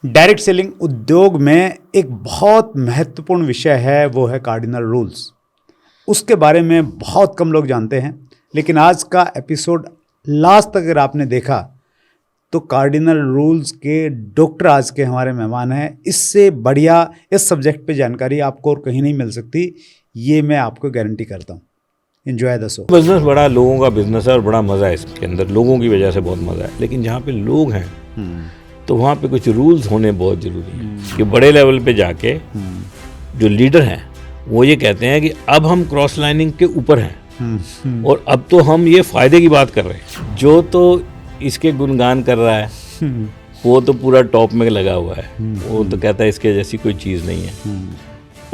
Direct selling उद्योग में एक बहुत महत्वपूर्ण विषय है, वो है कार्डिनल रूल्स। उसके बारे में बहुत कम लोग जानते हैं, लेकिन आज का एपिसोड लास्ट तक अगर आपने देखा तो कार्डिनल रूल्स के डॉक्टर आज के हमारे मेहमान हैं। इससे बढ़िया इस सब्जेक्ट पे जानकारी आपको और कहीं नहीं मिल सकती, ये मैं आपको गारंटी करता हूँ। Enjoy the show. बिजनेस बड़ा लोगों का बिजनेस है और बड़ा मज़ा है इसके अंदर, लोगों की वजह से बहुत मज़ा है। लेकिन जहाँ पे लोग हैं तो वहाँ पे कुछ रूल्स होने बहुत ज़रूरी है कि बड़े लेवल पे जाके जो लीडर हैं वो ये कहते हैं कि अब हम क्रॉस लाइनिंग के ऊपर हैं और अब तो हम ये फ़ायदे की बात कर रहे हैं। जो तो इसके गुणगान कर रहा है वो तो पूरा टॉप में लगा हुआ है, वो तो कहता है इसके जैसी कोई चीज़ नहीं है।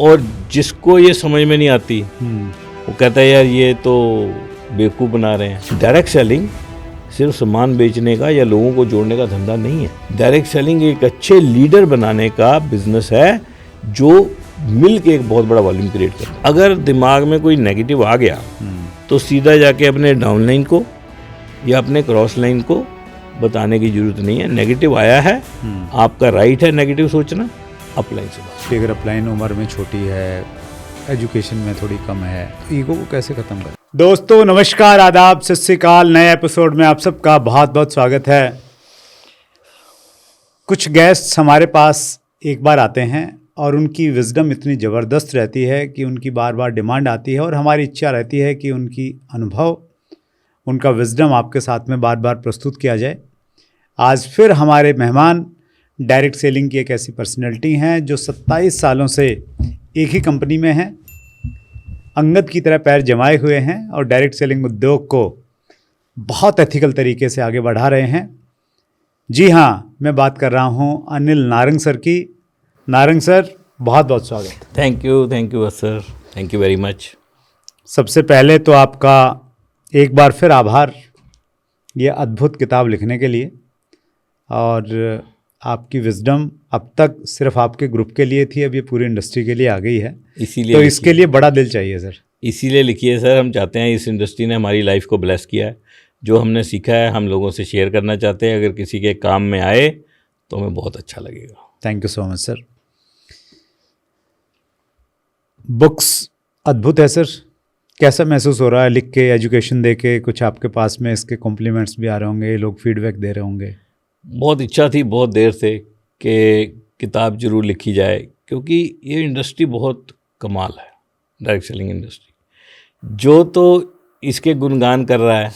और जिसको ये समझ में नहीं आती वो कहता है यार ये तो बेवकूफ़ बना रहे हैं। डायरेक्ट सेलिंग सिर्फ सामान बेचने का या लोगों को जोड़ने का धंधा नहीं है। डायरेक्ट सेलिंग एक अच्छे लीडर बनाने का बिजनेस है जो मिल के एक बहुत बड़ा वॉल्यूम क्रिएट करता है। अगर दिमाग में कोई नेगेटिव आ गया तो सीधा जाके अपने डाउनलाइन को या अपने क्रॉस लाइन को बताने की जरूरत नहीं है। नेगेटिव आया है, आपका राइट है नेगेटिव सोचना, अपलाइन से बात। अगर अपलाइन उम्र में छोटी है, एजुकेशन में थोड़ी कम है, तो ईगो को कैसे खत्म करें? दोस्तों नमस्कार, आदाब, सत श्री अकाल। नए एपिसोड में आप सबका बहुत बहुत स्वागत है। कुछ गेस्ट हमारे पास एक बार आते हैं और उनकी विजडम इतनी ज़बरदस्त रहती है कि उनकी बार बार डिमांड आती है और हमारी इच्छा रहती है कि उनकी अनुभव, उनका विजडम आपके साथ में बार बार प्रस्तुत किया जाए। आज फिर हमारे मेहमान डायरेक्ट सेलिंग की एक ऐसी पर्सनैलिटी हैं जो 27 सालों से एक ही कंपनी में हैं, अंगद की तरह पैर जमाए हुए हैं और डायरेक्ट सेलिंग उद्योग को बहुत एथिकल तरीके से आगे बढ़ा रहे हैं। जी हाँ, मैं बात कर रहा हूँ अनिल नारंग सर की। नारंग सर, बहुत बहुत स्वागत। Thank you sir, thank you very much. सबसे पहले तो आपका एक बार फिर आभार ये अद्भुत किताब लिखने के लिए। और आपकी विजडम अब तक सिर्फ आपके ग्रुप के लिए थी, अब ये पूरी इंडस्ट्री के लिए आ गई है, इसीलिए तो इसके लिए बड़ा दिल चाहिए सर। इसीलिए लिखिए सर, हम चाहते हैं, इस इंडस्ट्री ने हमारी लाइफ को ब्लेस किया है। जो हमने सीखा है हम लोगों से शेयर करना चाहते हैं। अगर किसी के काम में आए तो हमें बहुत अच्छा लगेगा। Thank you so much sir. Books अद्भुत है सर। कैसा महसूस हो रहा है लिख के, एजुकेशन दे के? कुछ आपके पास में इसके कॉम्प्लीमेंट्स भी आ रहे होंगे, लोग फीडबैक दे रहे होंगे। बहुत इच्छा थी बहुत देर से कि किताब जरूर लिखी जाए, क्योंकि ये इंडस्ट्री बहुत कमाल है, डायरेक्ट सेलिंग इंडस्ट्री। जो तो इसके गुणगान कर रहा है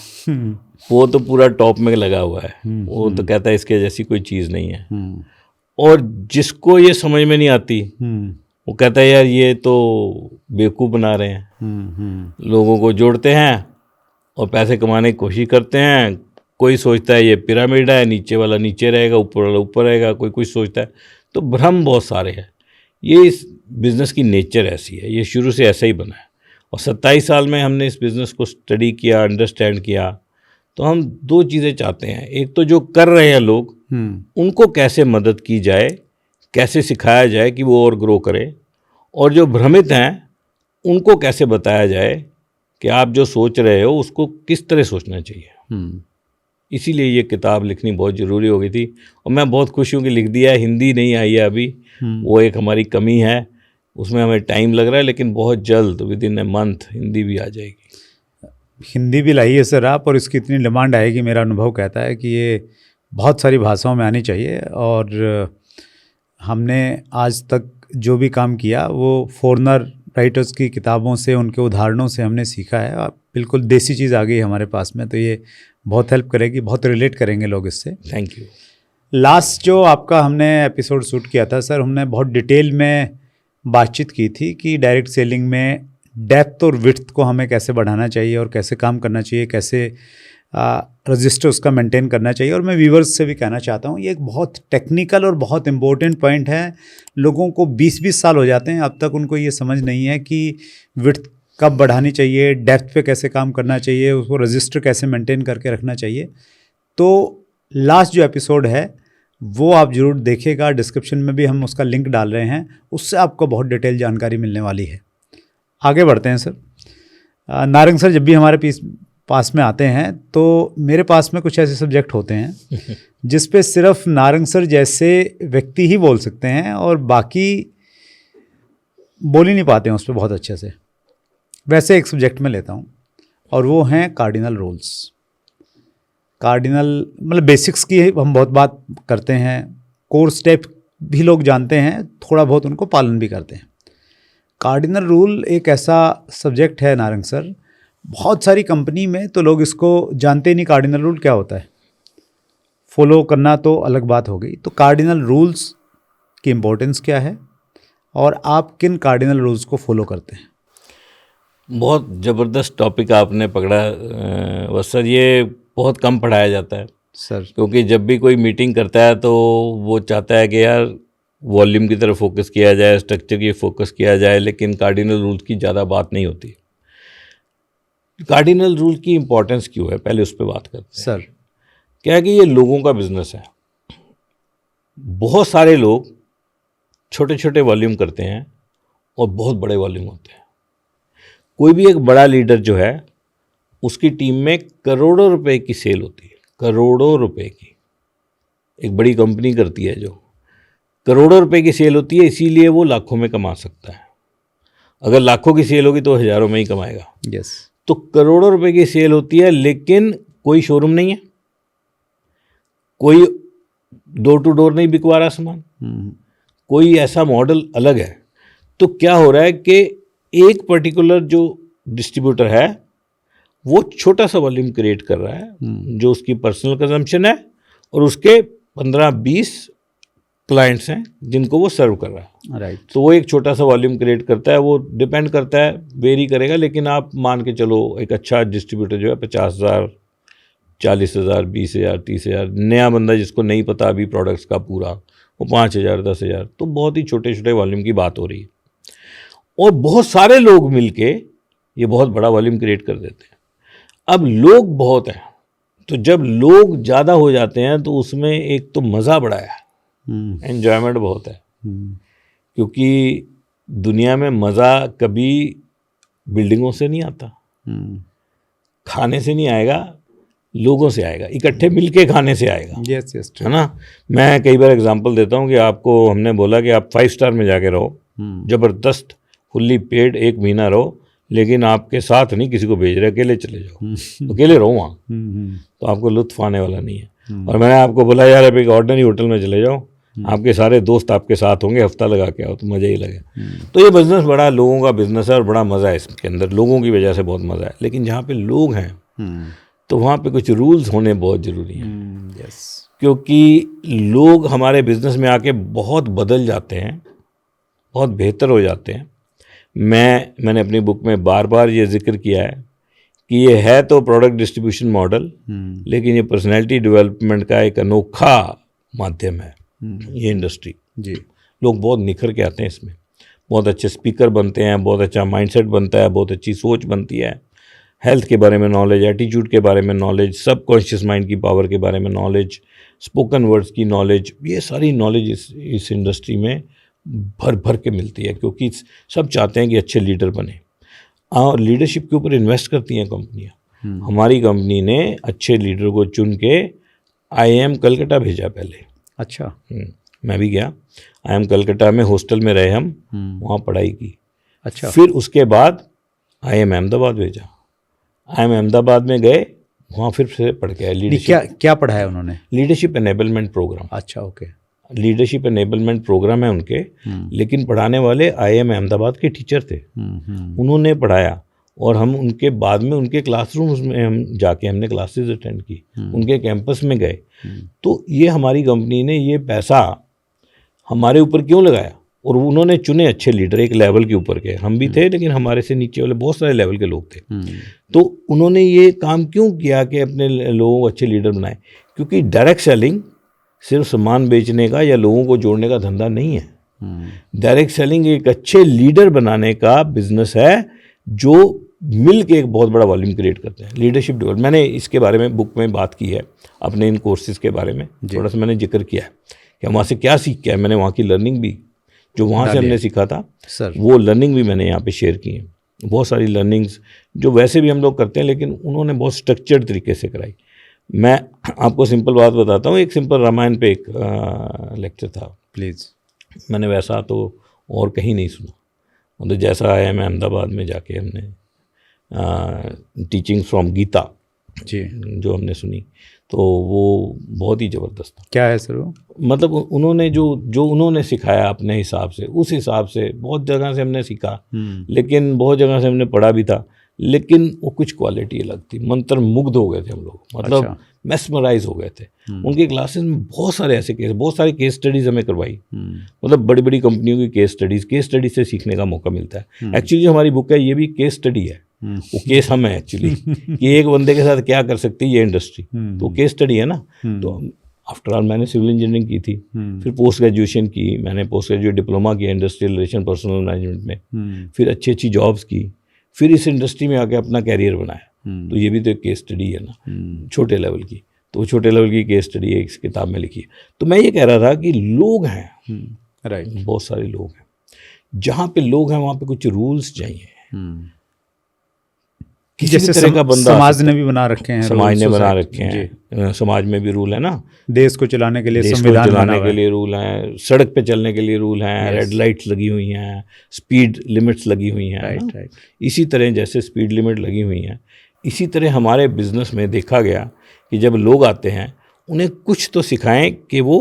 वो तो पूरा टॉप में लगा हुआ है, वो तो कहता है इसके जैसी कोई चीज़ नहीं है। और जिसको ये समझ में नहीं आती वो कहता है यार ये तो बेवकूफ़ बना रहे हैं। लोगों को जोड़ते हैं और पैसे कमाने की कोशिश करते हैं। कोई सोचता है ये पिरामिड है, नीचे वाला नीचे रहेगा, ऊपर वाला ऊपर रहेगा, कोई कुछ सोचता है। तो भ्रम बहुत सारे हैं। ये इस बिज़नेस की नेचर ऐसी है, ये शुरू से ऐसा ही बना है। और 27 साल में हमने इस बिज़नेस को स्टडी किया, अंडरस्टैंड किया। तो हम दो चीज़ें चाहते हैं, एक तो जो कर रहे हैं लोग उनको कैसे मदद की जाए, कैसे सिखाया जाए कि वो और ग्रो करें, और जो भ्रमित हैं उनको कैसे बताया जाए कि आप जो सोच रहे हो उसको किस तरह सोचना चाहिए। इसीलिए ये किताब लिखनी बहुत ज़रूरी हो गई थी और मैं बहुत खुश हूँ कि लिख दिया है। हिंदी नहीं आई है अभी, वो एक हमारी कमी है, उसमें हमें टाइम लग रहा है, लेकिन बहुत जल्द with in a month Hindi भी आ जाएगी। हिंदी भी लाई है सर आप, और इसकी इतनी डिमांड आएगी, मेरा अनुभव कहता है कि ये बहुत सारी भाषाओं में आनी चाहिए। और हमने आज तक जो भी काम किया वो फॉरेनर राइटर्स की किताबों से, उनके उदाहरणों से हमने सीखा है। बिल्कुल देसी चीज़ आ गई हमारे पास में, तो ये बहुत हेल्प करेगी, बहुत रिलेट करेंगे लोग इससे। Thank you. लास्ट जो आपका हमने एपिसोड शूट किया था सर, हमने बहुत डिटेल में बातचीत की थी कि डायरेक्ट सेलिंग में डेप्थ और विड्थ को हमें कैसे बढ़ाना चाहिए और कैसे काम करना चाहिए, कैसे रजिस्टर उसका मेंटेन करना चाहिए। और मैं व्यूवर्स से भी कहना चाहता हूँ, ये एक बहुत टेक्निकल और बहुत इंपॉर्टेंट पॉइंट है। लोगों को 20-20 साल हो जाते हैं, अब तक उनको ये समझ नहीं है कि विड्थ कब बढ़ानी चाहिए, डेप्थ पे कैसे काम करना चाहिए, उसको रजिस्टर कैसे मेंटेन करके रखना चाहिए। तो लास्ट जो एपिसोड है वो आप ज़रूर देखिएगा, डिस्क्रिप्शन में भी हम उसका लिंक डाल रहे हैं, उससे आपको बहुत डिटेल जानकारी मिलने वाली है। आगे बढ़ते हैं सर। नारंग सर, जब भी हमारे पास में आते हैं तो मेरे पास में कुछ ऐसे सब्जेक्ट होते हैं जिस पे सिर्फ नारंग सर जैसे व्यक्ति ही बोल सकते हैं और बाकी बोल ही नहीं पाते हैं उस पर बहुत अच्छे से। वैसे एक सब्जेक्ट में लेता हूँ और वो हैं कार्डिनल रूल्स। कार्डिनल मतलब बेसिक्स की हम बहुत बात करते हैं, कोर स्टेप भी लोग जानते हैं, थोड़ा बहुत उनको पालन भी करते हैं। कार्डिनल रूल एक ऐसा सब्जेक्ट है नारंग सर, बहुत सारी कंपनी में तो लोग इसको जानते ही नहीं कार्डिनल रूल क्या होता है, फॉलो करना तो अलग बात हो गई। तो कार्डिनल रूल्स की इम्पोर्टेंस क्या है और आप किन कार्डिनल रूल्स को फॉलो करते हैं? बहुत ज़बरदस्त टॉपिक आपने पकड़ा बस सर, ये बहुत कम पढ़ाया जाता है सर। क्योंकि जब भी कोई मीटिंग करता है तो वो चाहता है कि यार वॉल्यूम की तरफ फोकस किया जाए, स्ट्रक्चर की फोकस किया जाए, लेकिन कार्डिनल रूल की ज़्यादा बात नहीं होती। कार्डिनल रूल की इम्पोर्टेंस क्यों है, पहले उस पर बात करते हैं। सर क्या है कि ये लोगों का बिजनेस है। बहुत सारे लोग छोटे छोटे वॉल्यूम करते हैं और बहुत बड़े वॉल्यूम होते हैं। कोई भी एक बड़ा लीडर जो है उसकी टीम में करोड़ों रुपए की सेल होती है, करोड़ों रुपए की। एक बड़ी कंपनी करती है जो करोड़ों रुपए की सेल होती है, इसीलिए वो लाखों में कमा सकता है। अगर लाखों की सेल होगी तो हज़ारों में ही कमाएगा। यस। तो करोड़ों रुपए की सेल होती है, लेकिन कोई शोरूम नहीं है, कोई डोर टू डोर नहीं बिकवा रहा सामान, कोई ऐसा मॉडल अलग है। तो क्या हो रहा है कि एक पर्टिकुलर जो डिस्ट्रीब्यूटर है वो छोटा सा वॉल्यूम क्रिएट कर रहा है जो उसकी पर्सनल कंजम्पशन है, और उसके 15-20 क्लाइंट्स हैं जिनको वो सर्व कर रहा है। राइट। तो वो एक छोटा सा वॉल्यूम क्रिएट करता है। वो डिपेंड करता है, वेरी करेगा, लेकिन आप मान के चलो एक अच्छा डिस्ट्रीब्यूटर जो है 50,000, 40,000, 20,000, 30,000, नया बंदा जिसको नहीं पता अभी प्रोडक्ट्स का पूरा, वो 5,000, 10,000। तो बहुत ही छोटे छोटे वॉल्यूम की बात हो रही है, और बहुत सारे लोग मिलके ये बहुत बड़ा वॉल्यूम क्रिएट कर देते हैं। अब लोग बहुत हैं, तो जब लोग ज़्यादा हो जाते हैं तो उसमें एक तो मज़ा बड़ा है, एन्जॉयमेंट बहुत है, क्योंकि दुनिया में मज़ा कभी बिल्डिंगों से नहीं आता, खाने से नहीं आएगा, लोगों से आएगा, इकट्ठे मिलके खाने से आएगा। यस यस, है ना। मैं कई बार एग्जांपल देता हूँ कि आपको हमने बोला कि आप 5 स्टार में जाके रहो, ज़बरदस्त फुल्ली पेड 1 महीना रहो, लेकिन आपके साथ नहीं किसी को भेज रहे, अकेले चले जाओ, अकेले रहो वहाँ, तो आपको लुत्फ आने वाला नहीं है। और मैंने आपको बोला यार अब एक ऑर्डिनरी होटल में चले जाओ, आपके सारे दोस्त आपके साथ होंगे, हफ्ता लगा के आओ तो मज़ा ही लगे। तो ये बिज़नेस बड़ा लोगों का बिज़नेस है और बड़ा मज़ा है इसके अंदर, लोगों की वजह से बहुत मज़ा है। लेकिन जहाँ पे लोग हैं तो वहाँ पे कुछ रूल्स होने बहुत ज़रूरी हैं। यस। क्योंकि लोग हमारे बिज़नेस में आके बहुत बदल जाते हैं, बहुत बेहतर हो जाते हैं। मैंने अपनी बुक में बार बार ये जिक्र किया है कि ये है तो प्रोडक्ट डिस्ट्रीब्यूशन मॉडल, लेकिन ये पर्सनैलिटी डेवलपमेंट का एक अनोखा माध्यम है ये इंडस्ट्री जी। लोग बहुत निखर के आते हैं इसमें, बहुत अच्छे स्पीकर बनते हैं, बहुत अच्छा माइंडसेट बनता है, बहुत अच्छी सोच बनती है, हेल्थ के बारे में नॉलेज, एटीट्यूड के बारे में नॉलेज, सबकॉन्शियस माइंड की पावर के बारे में नॉलेज, स्पोकन वर्ड्स की नॉलेज, ये सारी नॉलेज इस इंडस्ट्री में भर भर के मिलती है, क्योंकि सब चाहते हैं कि अच्छे लीडर बने और लीडरशिप के ऊपर इन्वेस्ट करती हैं कंपनियां। हमारी कंपनी ने अच्छे लीडर को चुन के IIM कलकत्ता भेजा पहले। अच्छा। मैं भी गया IIM कलकत्ता में, हॉस्टल में रहे हम, वहाँ पढ़ाई की। अच्छा। फिर उसके बाद IIM अहमदाबाद भेजा, IIM अहमदाबाद में गए, वहाँ फिर से पढ़ के आए लीडरशिप। क्या पढ़ाया उन्होंने? Leadership enablement programme. अच्छा, ओके। लीडरशिप एनेबलमेंट प्रोग्राम है उनके, लेकिन पढ़ाने वाले IIM अहमदाबाद के टीचर थे, उन्होंने पढ़ाया। और हम उनके बाद में उनके क्लासरूम्स में हम जाके हमने क्लासेस अटेंड की, उनके कैंपस में गए। तो ये हमारी कंपनी ने ये पैसा हमारे ऊपर क्यों लगाया, और उन्होंने चुने अच्छे लीडर, एक लेवल के ऊपर के, हम भी थे लेकिन हमारे से नीचे वाले बहुत सारे लेवल के लोग थे। तो उन्होंने ये काम क्यों किया कि अपने लोगों को अच्छे लीडर बनाए, क्योंकि डायरेक्ट सेलिंग सिर्फ सामान बेचने का या लोगों को जोड़ने का धंधा नहीं है। डायरेक्ट सेलिंग एक अच्छे लीडर बनाने का बिजनेस है जो मिल के एक बहुत बड़ा वॉल्यूम क्रिएट करते हैं। लीडरशिप डेवलप, मैंने इसके बारे में बुक में बात की है, अपने इन कोर्सेज के बारे में थोड़ा सा मैंने जिक्र किया है कि हम वहाँ से क्या सीख के आए। मैंने वहाँ की लर्निंग भी, जो वहाँ से हमने सीखा था सर, वो लर्निंग भी मैंने यहाँ पे शेयर की है। बहुत सारी लर्निंग्स जो वैसे भी हम लोग करते हैं, लेकिन उन्होंने बहुत स्ट्रक्चर्ड तरीके से कराई। मैं आपको सिंपल बात बताता हूँ, एक सिंपल रामायण पे एक लेक्चर था, प्लीज़। मैंने वैसा तो और कहीं नहीं सुना, मतलब जैसा आया मैं अहमदाबाद में जाके हमने टीचिंग फ्रॉम गीता जी। जो हमने सुनी, तो वो बहुत ही ज़बरदस्त था। क्या है सर वो? मतलब उन्होंने जो उन्होंने सिखाया अपने हिसाब से, उस हिसाब से बहुत जगह से हमने सीखा, लेकिन बहुत जगह से हमने पढ़ा भी था, लेकिन वो कुछ क्वालिटी अलग थी। मंत्र मुग्ध हो गए थे हम लोग, मतलब अच्छा। मेस्मराइज हो गए थे। उनकी क्लासेस में बहुत सारे ऐसे केस, बहुत सारी केस स्टडीज़ हमें करवाई, मतलब बड़ी बड़ी कंपनियों की केस स्टडीज़ से सीखने का मौका मिलता है। एक्चुअली जो हमारी बुक है ये भी केस स्टडी है, वो केस हम है एक्चुअली कि एक बंदे के साथ क्या कर सकती है ये इंडस्ट्री, तो केस स्टडी है ना। तो आफ्टर ऑल मैंने सिविल इंजीनियरिंग की थी, फिर पोस्ट ग्रेजुएशन की, मैंने पोस्ट ग्रेजुएट डिप्लोमा किया इंडस्ट्रियल रिलेशन पर्सनल मैनेजमेंट में, फिर अच्छी अच्छी जॉब्स की, फिर इस इंडस्ट्री में आके अपना कैरियर बनाया। तो ये भी तो एक केस स्टडी है ना, छोटे लेवल की। तो छोटे लेवल की केस स्टडी एक किताब में लिखी है। तो मैं ये कह रहा था कि लोग हैं, राइट, बहुत सारे लोग हैं, जहाँ पे लोग हैं वहाँ पे कुछ रूल्स चाहिए। किसी जैसे तरह का बंदा समाज ने भी बना रखे हैं, समाज ने rules, बना society, रखे हैं, समाज में भी रूल है ना, देश को चलाने के लिए देश को संविधान बना चलाने हुआ के है। लिए रूल हैं, सड़क पे चलने के लिए रूल हैं, रेड लाइट्स लगी हुई हैं, स्पीड लिमिट्स लगी हुई हैं, राइट राइट। इसी तरह जैसे स्पीड लिमिट लगी हुई हैं, इसी तरह हमारे बिजनेस में देखा गया कि जब लोग आते हैं उन्हें कुछ तो सिखाएं कि वो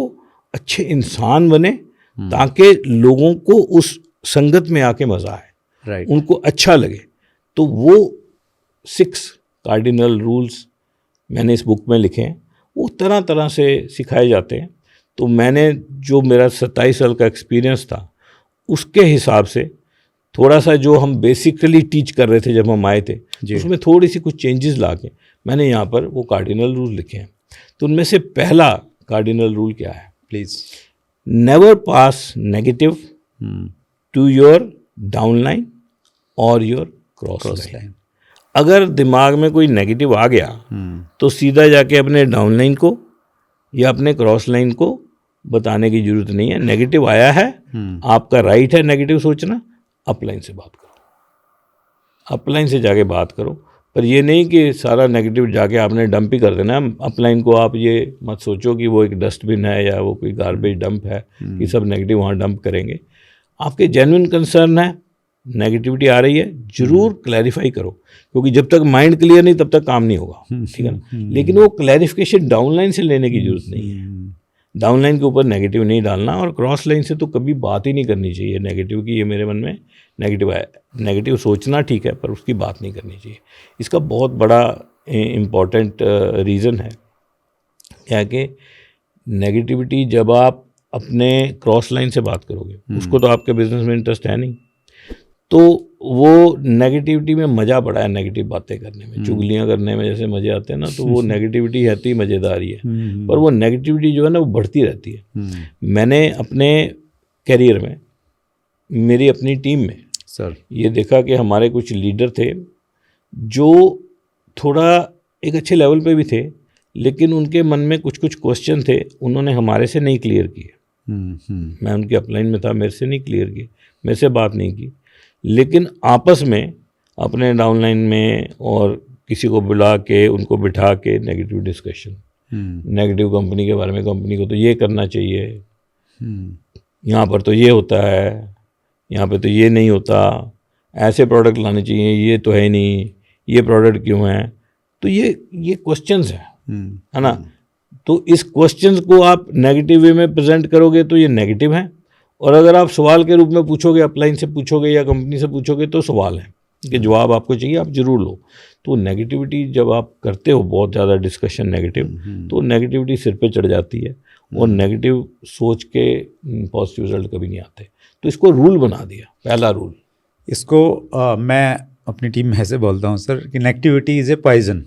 अच्छे इंसान बने, ताकि लोगों को उस संगत में आके मज़ा आए, राइट, उनको अच्छा लगे। तो वो 6 कार्डिनल रूल्स मैंने इस बुक में लिखे हैं, वो तरह तरह से सिखाए जाते हैं। तो मैंने जो मेरा 27 साल का एक्सपीरियंस था उसके हिसाब से थोड़ा सा जो हम बेसिकली टीच कर रहे थे जब हम आए थे, उसमें थोड़ी सी कुछ चेंजेस ला के मैंने यहाँ पर वो कार्डिनल रूल लिखे हैं। तो उनमें से पहला कार्डिनल रूल क्या है? Please. Never pass negative to your downline और योर क्रॉस लाइन। अगर दिमाग में कोई नेगेटिव आ गया तो सीधा जाके अपने डाउनलाइन को या अपने क्रॉस लाइन को बताने की जरूरत नहीं है। नेगेटिव आया है, आपका राइट है नेगेटिव सोचना, अपलाइन से बात करो, अपलाइन से जाके बात करो। पर ये नहीं कि सारा नेगेटिव जाके आपने डंप ही कर देना। अपलाइन को आप ये मत सोचो कि वो एक डस्टबिन है या वो कोई गार्बेज डंप है कि सब नेगेटिव वहाँ डंप करेंगे। आपके जेन्युइन कंसर्न है, नेगेटिविटी आ रही है, जरूर क्लैरिफाई करो, क्योंकि जब तक माइंड क्लियर नहीं तब तक काम नहीं होगा, ठीक है ना। लेकिन वो क्लैरिफिकेशन डाउनलाइन से लेने की जरूरत नहीं है। डाउनलाइन के ऊपर नेगेटिव नहीं डालना, और क्रॉस लाइन से तो कभी बात ही नहीं करनी चाहिए नेगेटिव की। ये मेरे मन में नेगेटिव है, नेगेटिव सोचना ठीक है पर उसकी बात नहीं करनी चाहिए। इसका बहुत बड़ा इम्पॉर्टेंट रीज़न है क्या कि नेगेटिविटी जब आप अपने क्रॉस लाइन से बात करोगे, उसको तो आपके बिजनेस में इंटरेस्ट है नहीं, तो वो नेगेटिविटी में मज़ा बड़ा है। नेगेटिव बातें करने में, चुगलियाँ करने में जैसे मज़े आते हैं ना, तो वो नेगेटिविटी है तो ही मज़ेदार ही है। पर वो नेगेटिविटी जो है ना वो बढ़ती रहती है। मैंने अपने करियर में, मेरी अपनी टीम में सर ये देखा कि हमारे कुछ लीडर थे जो थोड़ा एक अच्छे लेवल पे भी थे, लेकिन उनके मन में कुछ कुछ क्वेश्चन थे, उन्होंने हमारे से नहीं क्लियर किए। मैं उनके अपलाइन में था, मेरे से नहीं क्लियर किए, मेरे से बात नहीं की, लेकिन आपस में अपने डाउनलाइन में और किसी को बुला के उनको बिठा के नेगेटिव डिस्कशन, नेगेटिव कंपनी के बारे में, कंपनी को तो ये करना चाहिए, यहाँ पर तो ये होता है, यहाँ पे तो ये नहीं होता, ऐसे प्रोडक्ट लाने चाहिए, ये तो है नहीं, ये प्रोडक्ट क्यों है। तो ये क्वेश्चंस हैं, है ना। तो इस क्वेश्चंस को आप नेगेटिव वे में प्रेजेंट करोगे तो ये नेगेटिव है, और अगर आप सवाल के रूप में पूछोगे, अपलाइन से पूछोगे या कंपनी से पूछोगे तो सवाल है कि जवाब आपको चाहिए, आप जरूर लो। तो नेगेटिविटी जब आप करते हो बहुत ज़्यादा डिस्कशन नेगेटिव, तो नेगेटिविटी सिर पे चढ़ जाती है, और नेगेटिव सोच के पॉजिटिव रिजल्ट कभी नहीं आते। तो इसको रूल बना दिया, पहला रूल। इसको मैं अपनी टीम में ऐसे बोलता हूँ सर कि नेगेटिविटी इज़ ए पॉइजन।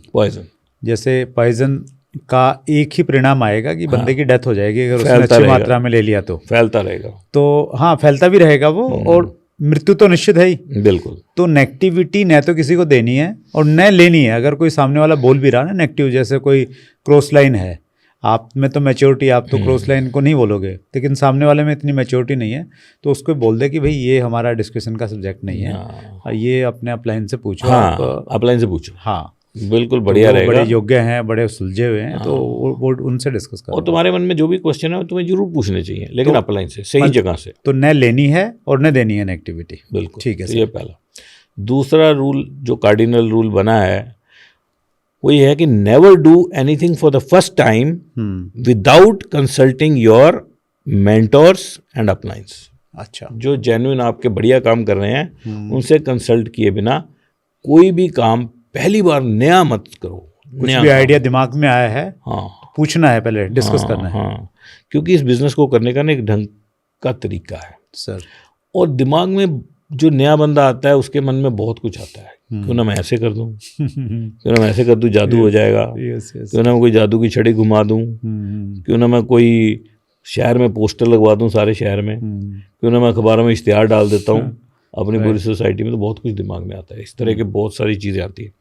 जैसे पॉइजन का एक ही परिणाम आएगा कि बंदे की डेथ हो जाएगी अगर उसने अच्छी मात्रा में ले लिया तो फैलता रहेगा। तो हाँ, फैलता भी रहेगा वो, और मृत्यु तो निश्चित है ही। बिल्कुल। तो नेगेटिविटी न तो किसी को देनी है और न लेनी है। अगर कोई सामने वाला बोल भी रहा ना नेगेटिव, जैसे कोई क्रॉस लाइन है, आप में तो मैच्योरिटी, आप तो क्रॉस लाइन को नहीं बोलोगे, लेकिन सामने वाले में इतनी मैच्योरिटी नहीं है, तो उसको बोल दे कि भाई ये हमारा डिस्कशन का सब्जेक्ट नहीं है, ये अपने अपलाइन से पूछो। हाँ, अपलाइन से पूछो। हाँ, बिल्कुल बढ़िया तो रहेगा। बड़े योग्य हैं, बड़े सुलझे हुए हैं, तो वो उनसे डिस्कस करो। और तुम्हारे मन में जो भी क्वेश्चन है वो तुम्हें जरूर पूछने चाहिए, लेकिन अपलाइन से, सही जगह से। तो न लेनी है और न देनी है नेगेटिविटी। बिल्कुल, ठीक है तो ये पहला। दूसरा रूल जो कार्डिनल रूल बना है वो ये है कि never do anything for the first time without consulting your mentors and uplines. अच्छा, जो जेन्युइन आपके बढ़िया काम कर रहे हैं उनसे कंसल्ट किए बिना कोई भी काम पहली बार नया मत करो। कुछ भी आइडिया दिमाग में आया है, हाँ, पूछना है, पहले डिस्कस करना है। हाँ, क्योंकि इस बिजनेस को करने का ना एक ढंग का तरीका है सर। और दिमाग में जो नया बंदा आता है उसके मन में बहुत कुछ आता है। क्यों ना मैं ऐसे कर दूं, क्यों ना मैं ऐसे कर दूं, जादू हो जाएगा। क्यों ना मैं कोई जादू की छड़ी घुमा दूं, क्यों ना मैं कोई शहर में पोस्टर लगवा दूं सारे शहर में, क्यों ना मैं अखबारों में इश्तिहार डाल देता हूं अपनी पूरी सोसाइटी में। तो बहुत कुछ दिमाग में आता है, इस तरह के बहुत सारी चीज़ें आती हैं।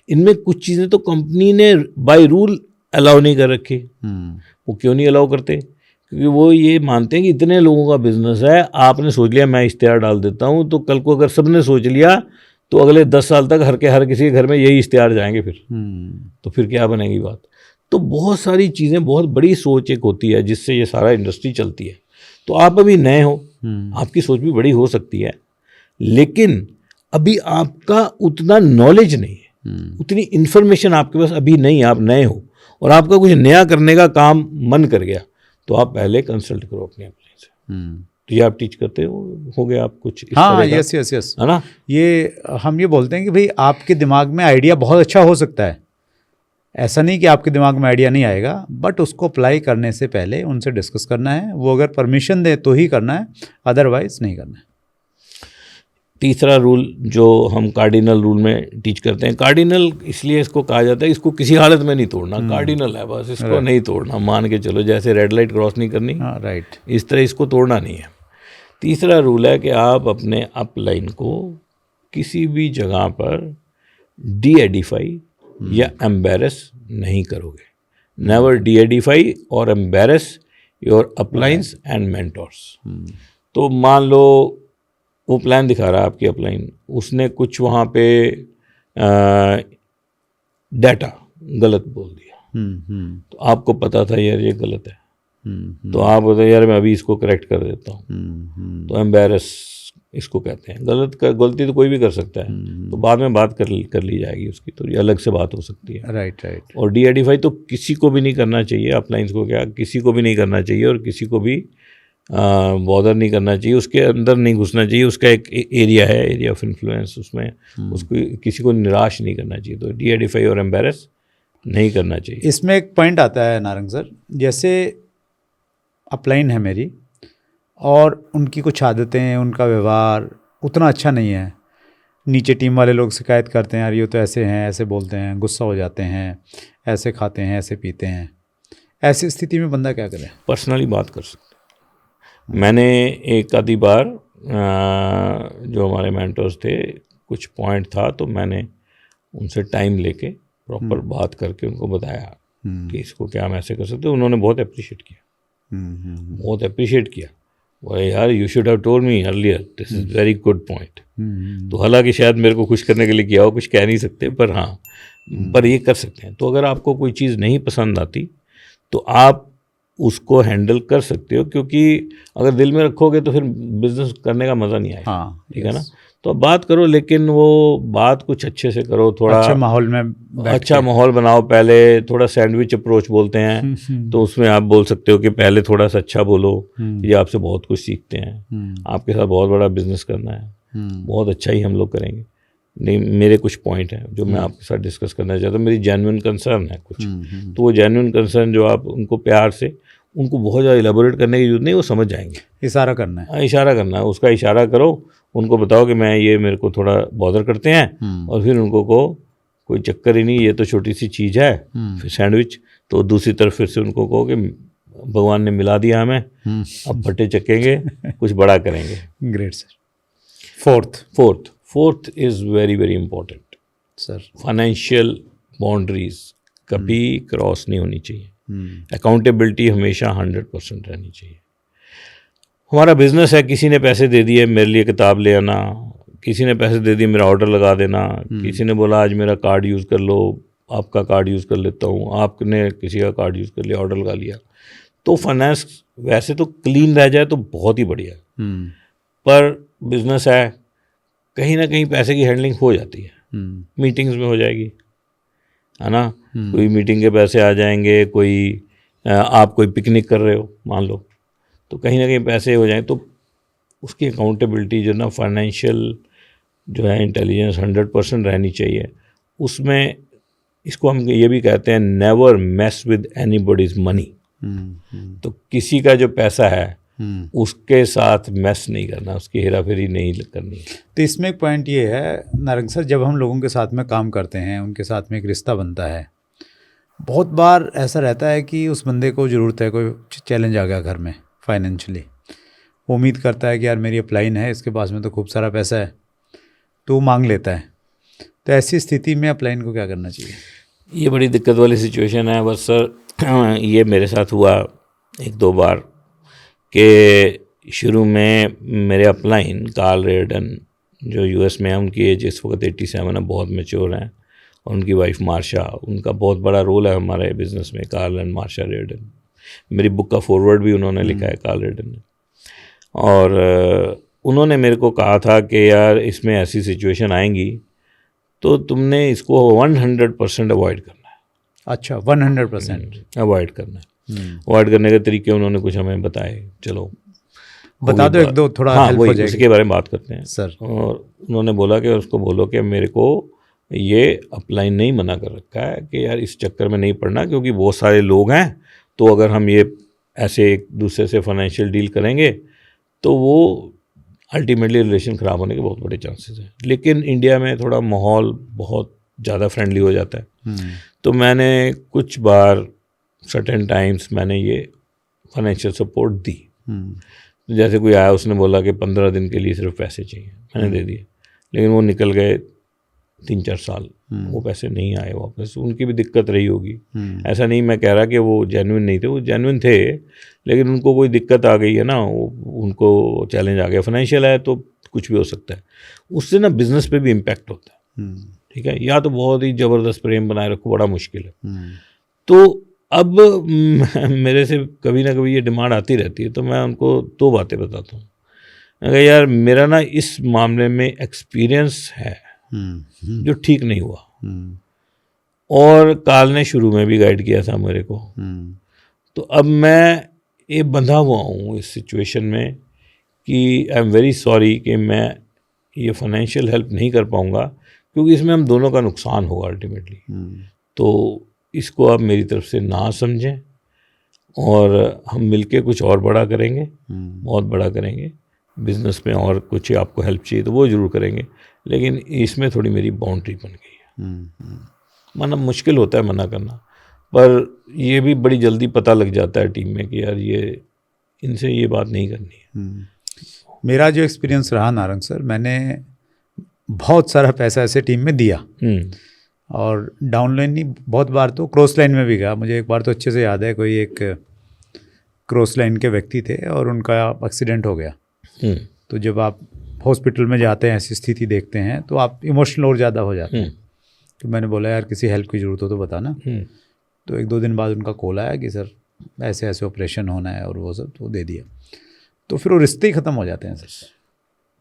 इनमें कुछ चीज़ें तो कंपनी ने बाय रूल अलाउ नहीं कर रखी। वो क्यों नहीं अलाउ करते? क्योंकि वो ये मानते हैं कि इतने लोगों का बिजनेस है, आपने सोच लिया मैं इश्तिहार डाल देता हूँ, तो कल को अगर सबने सोच लिया तो अगले 10 साल तक हर किसी के घर में यही इश्तिहार जाएंगे फिर। तो फिर क्या बनेगी बात? तो बहुत सारी चीज़ें, बहुत बड़ी सोच एक होती है जिससे ये सारा इंडस्ट्री चलती है। तो आप अभी नए हो, आपकी सोच भी बड़ी हो सकती है, लेकिन अभी आपका उतना नॉलेज नहीं है, उतनी इन्फॉर्मेशन आपके पास अभी नहीं, आप नए हो और आपका कुछ नया करने का काम मन कर गया, तो आप पहले कंसल्ट करो अपने अपने से। तो ये आप टीच करते हो गया आप कुछ इस हाँ, तरह का, यस यस यस, है ना? ये हम ये बोलते हैं कि भाई आपके दिमाग में आइडिया बहुत अच्छा हो सकता है, ऐसा नहीं कि आपके दिमाग में आइडिया नहीं आएगा, बट उसको अप्लाई करने से पहले उनसे डिस्कस करना है। वो अगर परमिशन दे तो ही करना है, अदरवाइज नहीं करना है। तीसरा रूल जो हम कार्डिनल रूल में टीच करते हैं, कार्डिनल इसलिए इसको कहा जाता है, इसको किसी हालत में नहीं तोड़ना, कार्डिनल है बस, इसको नहीं तोड़ना। मान के चलो जैसे रेड लाइट क्रॉस नहीं करनी, राइट, इस तरह इसको तोड़ना नहीं है। तीसरा रूल है कि आप अपने अपलाइन को किसी भी जगह पर डी एडिफाई या एम्बेरस नहीं करोगे। नेवर डी एडिफाई और एम्बेरस योर अपलाइंस एंड मेंटोर्स। तो मान लो वो प्लान दिखा रहा है आपकी अपलाइन, उसने कुछ वहाँ पे डाटा गलत बोल दिया, तो आपको पता था यार ये गलत है, तो आप बोलते यार मैं अभी इसको करेक्ट कर देता हूँ। तो एम्बेरस इसको कहते हैं। गलती तो कोई भी कर सकता है, तो बाद में बात कर ली जाएगी उसकी, तो ये अलग से बात हो सकती है। Right right. और डी एडिफाई तो किसी को भी नहीं करना चाहिए, अपलाइंस को क्या, किसी को भी नहीं करना चाहिए और किसी को भी बॉदर नहीं करना चाहिए, उसके अंदर नहीं घुसना चाहिए। उसका एक एरिया है, एरिया ऑफ इन्फ्लुएंस, उसमें उसको किसी को निराश नहीं करना चाहिए। तो डी एडिफाई और एम्बेरस नहीं करना चाहिए। इसमें एक पॉइंट आता है नारंग सर, जैसे अपलाइन है मेरी और उनकी कुछ आदतें, उनका व्यवहार उतना अच्छा नहीं है, नीचे टीम वाले लोग शिकायत करते हैं यार ये तो ऐसे हैं, ऐसे बोलते हैं, गुस्सा हो जाते हैं, ऐसे खाते हैं, ऐसे पीते हैं, ऐसी स्थिति में बंदा क्या करे? पर्सनली बात कर सकते। मैंने एक आधी बार जो हमारे मेंटर्स थे, कुछ पॉइंट था, तो मैंने उनसे टाइम लेके प्रॉपर बात करके उनको बताया कि इसको क्या हम ऐसे कर सकते हैं। उन्होंने बहुत अप्रिशिएट किया, बहुत अप्रिशिएट किया। वो यार you should have told me earlier, this is very good point. तो हालांकि शायद मेरे को खुश करने के लिए किया हो, कुछ कह नहीं सकते, पर हाँ, पर ये कर सकते हैं। तो अगर आपको कोई चीज़ नहीं पसंद आती तो आप उसको हैंडल कर सकते हो, क्योंकि अगर दिल में रखोगे तो फिर बिजनेस करने का मज़ा नहीं आएगा। हाँ, ठीक है ना? तो अब बात करो, लेकिन वो बात कुछ अच्छे से करो, थोड़ा अच्छा माहौल में, अच्छा माहौल बनाओ। पहले थोड़ा सैंडविच अप्रोच बोलते हैं, तो उसमें आप बोल सकते हो कि पहले थोड़ा सा अच्छा बोलो, ये आपसे बहुत कुछ सीखते हैं, आपके साथ बहुत बड़ा बिजनेस करना है, बहुत अच्छा ही हम लोग करेंगे। नहीं, मेरे कुछ पॉइंट हैं जो मैं आपके साथ डिस्कस करना चाहता हूँ, मेरी जेन्युइन कंसर्न है कुछ। तो वो जेन्युइन कंसर्न जो आप उनको प्यार से, उनको बहुत ज़्यादा इलेबोरेट करने की जरूरत नहीं, वो समझ जाएंगे। इशारा करना है। हाँ, इशारा करना है, उसका इशारा करो, उनको बताओ कि मैं ये, मेरे को थोड़ा बॉदर करते हैं, और फिर उनको को कोई चक्कर ही नहीं, ये तो छोटी सी चीज़ है, फिर सैंडविच। तो दूसरी तरफ फिर से उनको कहो कि भगवान ने मिला दिया हमें, अब फटे चकेंगे, कुछ बड़ा करेंगे। Great sir. Fourth is very very important sir. Financial boundaries कभी क्रॉस नहीं होनी चाहिए। अकाउंटेबिलिटी हमेशा 100% रहनी चाहिए। हमारा बिजनेस है, किसी ने पैसे दे दिए मेरे लिए किताब ले आना, किसी ने पैसे दे दिए मेरा ऑर्डर लगा देना, किसी ने बोला आज मेरा कार्ड यूज़ कर लो, आपका कार्ड यूज़ कर लेता हूँ, आपने किसी का कार्ड यूज़ कर लिया, ऑर्डर लगा लिया, तो फाइनेंस वैसे तो क्लीन रह जाए तो बहुत ही बढ़िया है। पर बिजनेस है, कहीं ना कहीं पैसे की हैंडलिंग हो जाती है, मीटिंग्स में हो जाएगी, है ना, कोई मीटिंग के पैसे आ जाएंगे, कोई आप कोई पिकनिक कर रहे हो मान लो, तो कहीं ना कहीं पैसे हो जाए, तो उसकी अकाउंटेबिलिटी जो ना फाइनेंशियल जो है इंटेलिजेंस 100% रहनी चाहिए। उसमें इसको हम ये भी कहते हैं never mess with anybody's money. तो किसी का जो पैसा है उसके साथ मैस नहीं करना, उसकी हेरा फेरी नहीं करनी। तो इसमें एक पॉइंट ये है नारंग सर, जब हम लोगों के साथ में काम करते हैं, उनके साथ में एक रिश्ता बनता है, बहुत बार ऐसा रहता है कि उस बंदे को ज़रूरत है, कोई चैलेंज आ गया घर में फाइनेंशियली, वो उम्मीद करता है कि यार मेरी अपलाइन है, इसके पास में तो खूब सारा पैसा है, तो वो मांग लेता है। तो ऐसी स्थिति में अपलाइन को क्या करना चाहिए? ये बड़ी दिक्कत वाली सिचुएशन है। बस सर ये मेरे साथ हुआ 1-2 बार कि शुरू में मेरे अपलाइन कार्ल रेडन जो यूएस में है, उनकी एज इस वक्त 87 है, बहुत मैच्योर हैं, और उनकी वाइफ मार्शा, उनका बहुत बड़ा रोल है हमारे बिज़नेस में, कार्ल एंड मार्शा रेडन। मेरी बुक का फॉरवर्ड भी उन्होंने लिखा है, कार्ल रेडन ने। और उन्होंने मेरे को कहा था कि यार इसमें ऐसी सिचुएशन आएंगी तो तुमने इसको 100% अवॉइड करना है। अच्छा, 100% अवॉइड करना है। अवॉइड करने के तरीके उन्होंने कुछ हमें बताए, चलो बता दो 1-2, थोड़ा हाँ हेल्प हो जाएगी। उसके बारे में बात करते हैं सर। और उन्होंने बोला कि उसको बोलो कि मेरे को ये अपलाइन नहीं मना कर रखा है कि यार इस चक्कर में नहीं पड़ना, क्योंकि बहुत सारे लोग हैं, तो अगर हम ये ऐसे एक दूसरे से फाइनेंशियल डील करेंगे तो वो अल्टीमेटली रिलेशन ख़राब होने के बहुत बड़े चांसेस हैं। लेकिन इंडिया में थोड़ा माहौल बहुत ज़्यादा फ्रेंडली हो जाता है, तो मैंने कुछ बार सर्टेन टाइम्स मैंने ये फाइनेंशियल सपोर्ट दी। जैसे कोई आया, उसने बोला कि 15 दिन के लिए सिर्फ पैसे चाहिए, मैंने दे दिए, लेकिन वो निकल गए 3-4 साल, वो पैसे नहीं आए वापस। उनकी भी दिक्कत रही होगी, ऐसा नहीं मैं कह रहा कि वो जेन्युइन नहीं थे, वो जेन्युइन थे, लेकिन उनको कोई दिक्कत आ गई है ना, उनको चैलेंज आ गया, फाइनेंशियल है तो कुछ भी हो सकता है, उससे ना बिजनेस पे भी इम्पैक्ट होता है। ठीक है, या तो बहुत ही ज़बरदस्त प्रेम बनाए रखो, बड़ा मुश्किल है। तो अब मेरे से कभी ना कभी ये डिमांड आती रहती है, तो मैं उनको 2 बातें बताता हूँ। अगर यार मेरा ना इस मामले में एक्सपीरियंस है जो ठीक नहीं हुआ, और काल ने शुरू में भी गाइड किया था मेरे को, तो अब मैं ये बंधा हुआ हूँ इस सिचुएशन में कि आई एम वेरी सॉरी कि मैं ये फाइनेंशियल हेल्प नहीं कर पाऊँगा, क्योंकि इसमें हम दोनों का नुकसान होगा अल्टीमेटली। तो इसको आप मेरी तरफ से ना समझें, और हम मिलके कुछ और बड़ा करेंगे, बहुत बड़ा करेंगे बिज़नेस में, और कुछ आपको हेल्प चाहिए तो वो ज़रूर करेंगे, लेकिन इसमें थोड़ी मेरी बाउंड्री बन गई है। मतलब मुश्किल होता है मना करना, पर ये भी बड़ी जल्दी पता लग जाता है टीम में कि यार ये इनसे ये बात नहीं करनी है। मेरा जो एक्सपीरियंस रहा नारंग सर, मैंने बहुत सारा पैसा ऐसे टीम में दिया, और डाउन लाइन नहीं, बहुत बार तो क्रॉस लाइन में भी गया। मुझे एक बार तो अच्छे से याद है, कोई एक क्रॉस लाइन के व्यक्ति थे और उनका एक्सीडेंट हो गया। तो जब आप हॉस्पिटल में जाते हैं, ऐसी स्थिति देखते हैं, तो आप इमोशनल और ज़्यादा हो जाते हैं। तो मैंने बोला यार किसी हेल्प की ज़रूरत हो तो बताना। तो 1-2 दिन बाद उनका कॉल आया कि सर ऐसे ऐसे ऑपरेशन होना है, और वो सब तो दे दिया। तो फिर वो रिश्ते ही ख़त्म हो जाते हैं सर।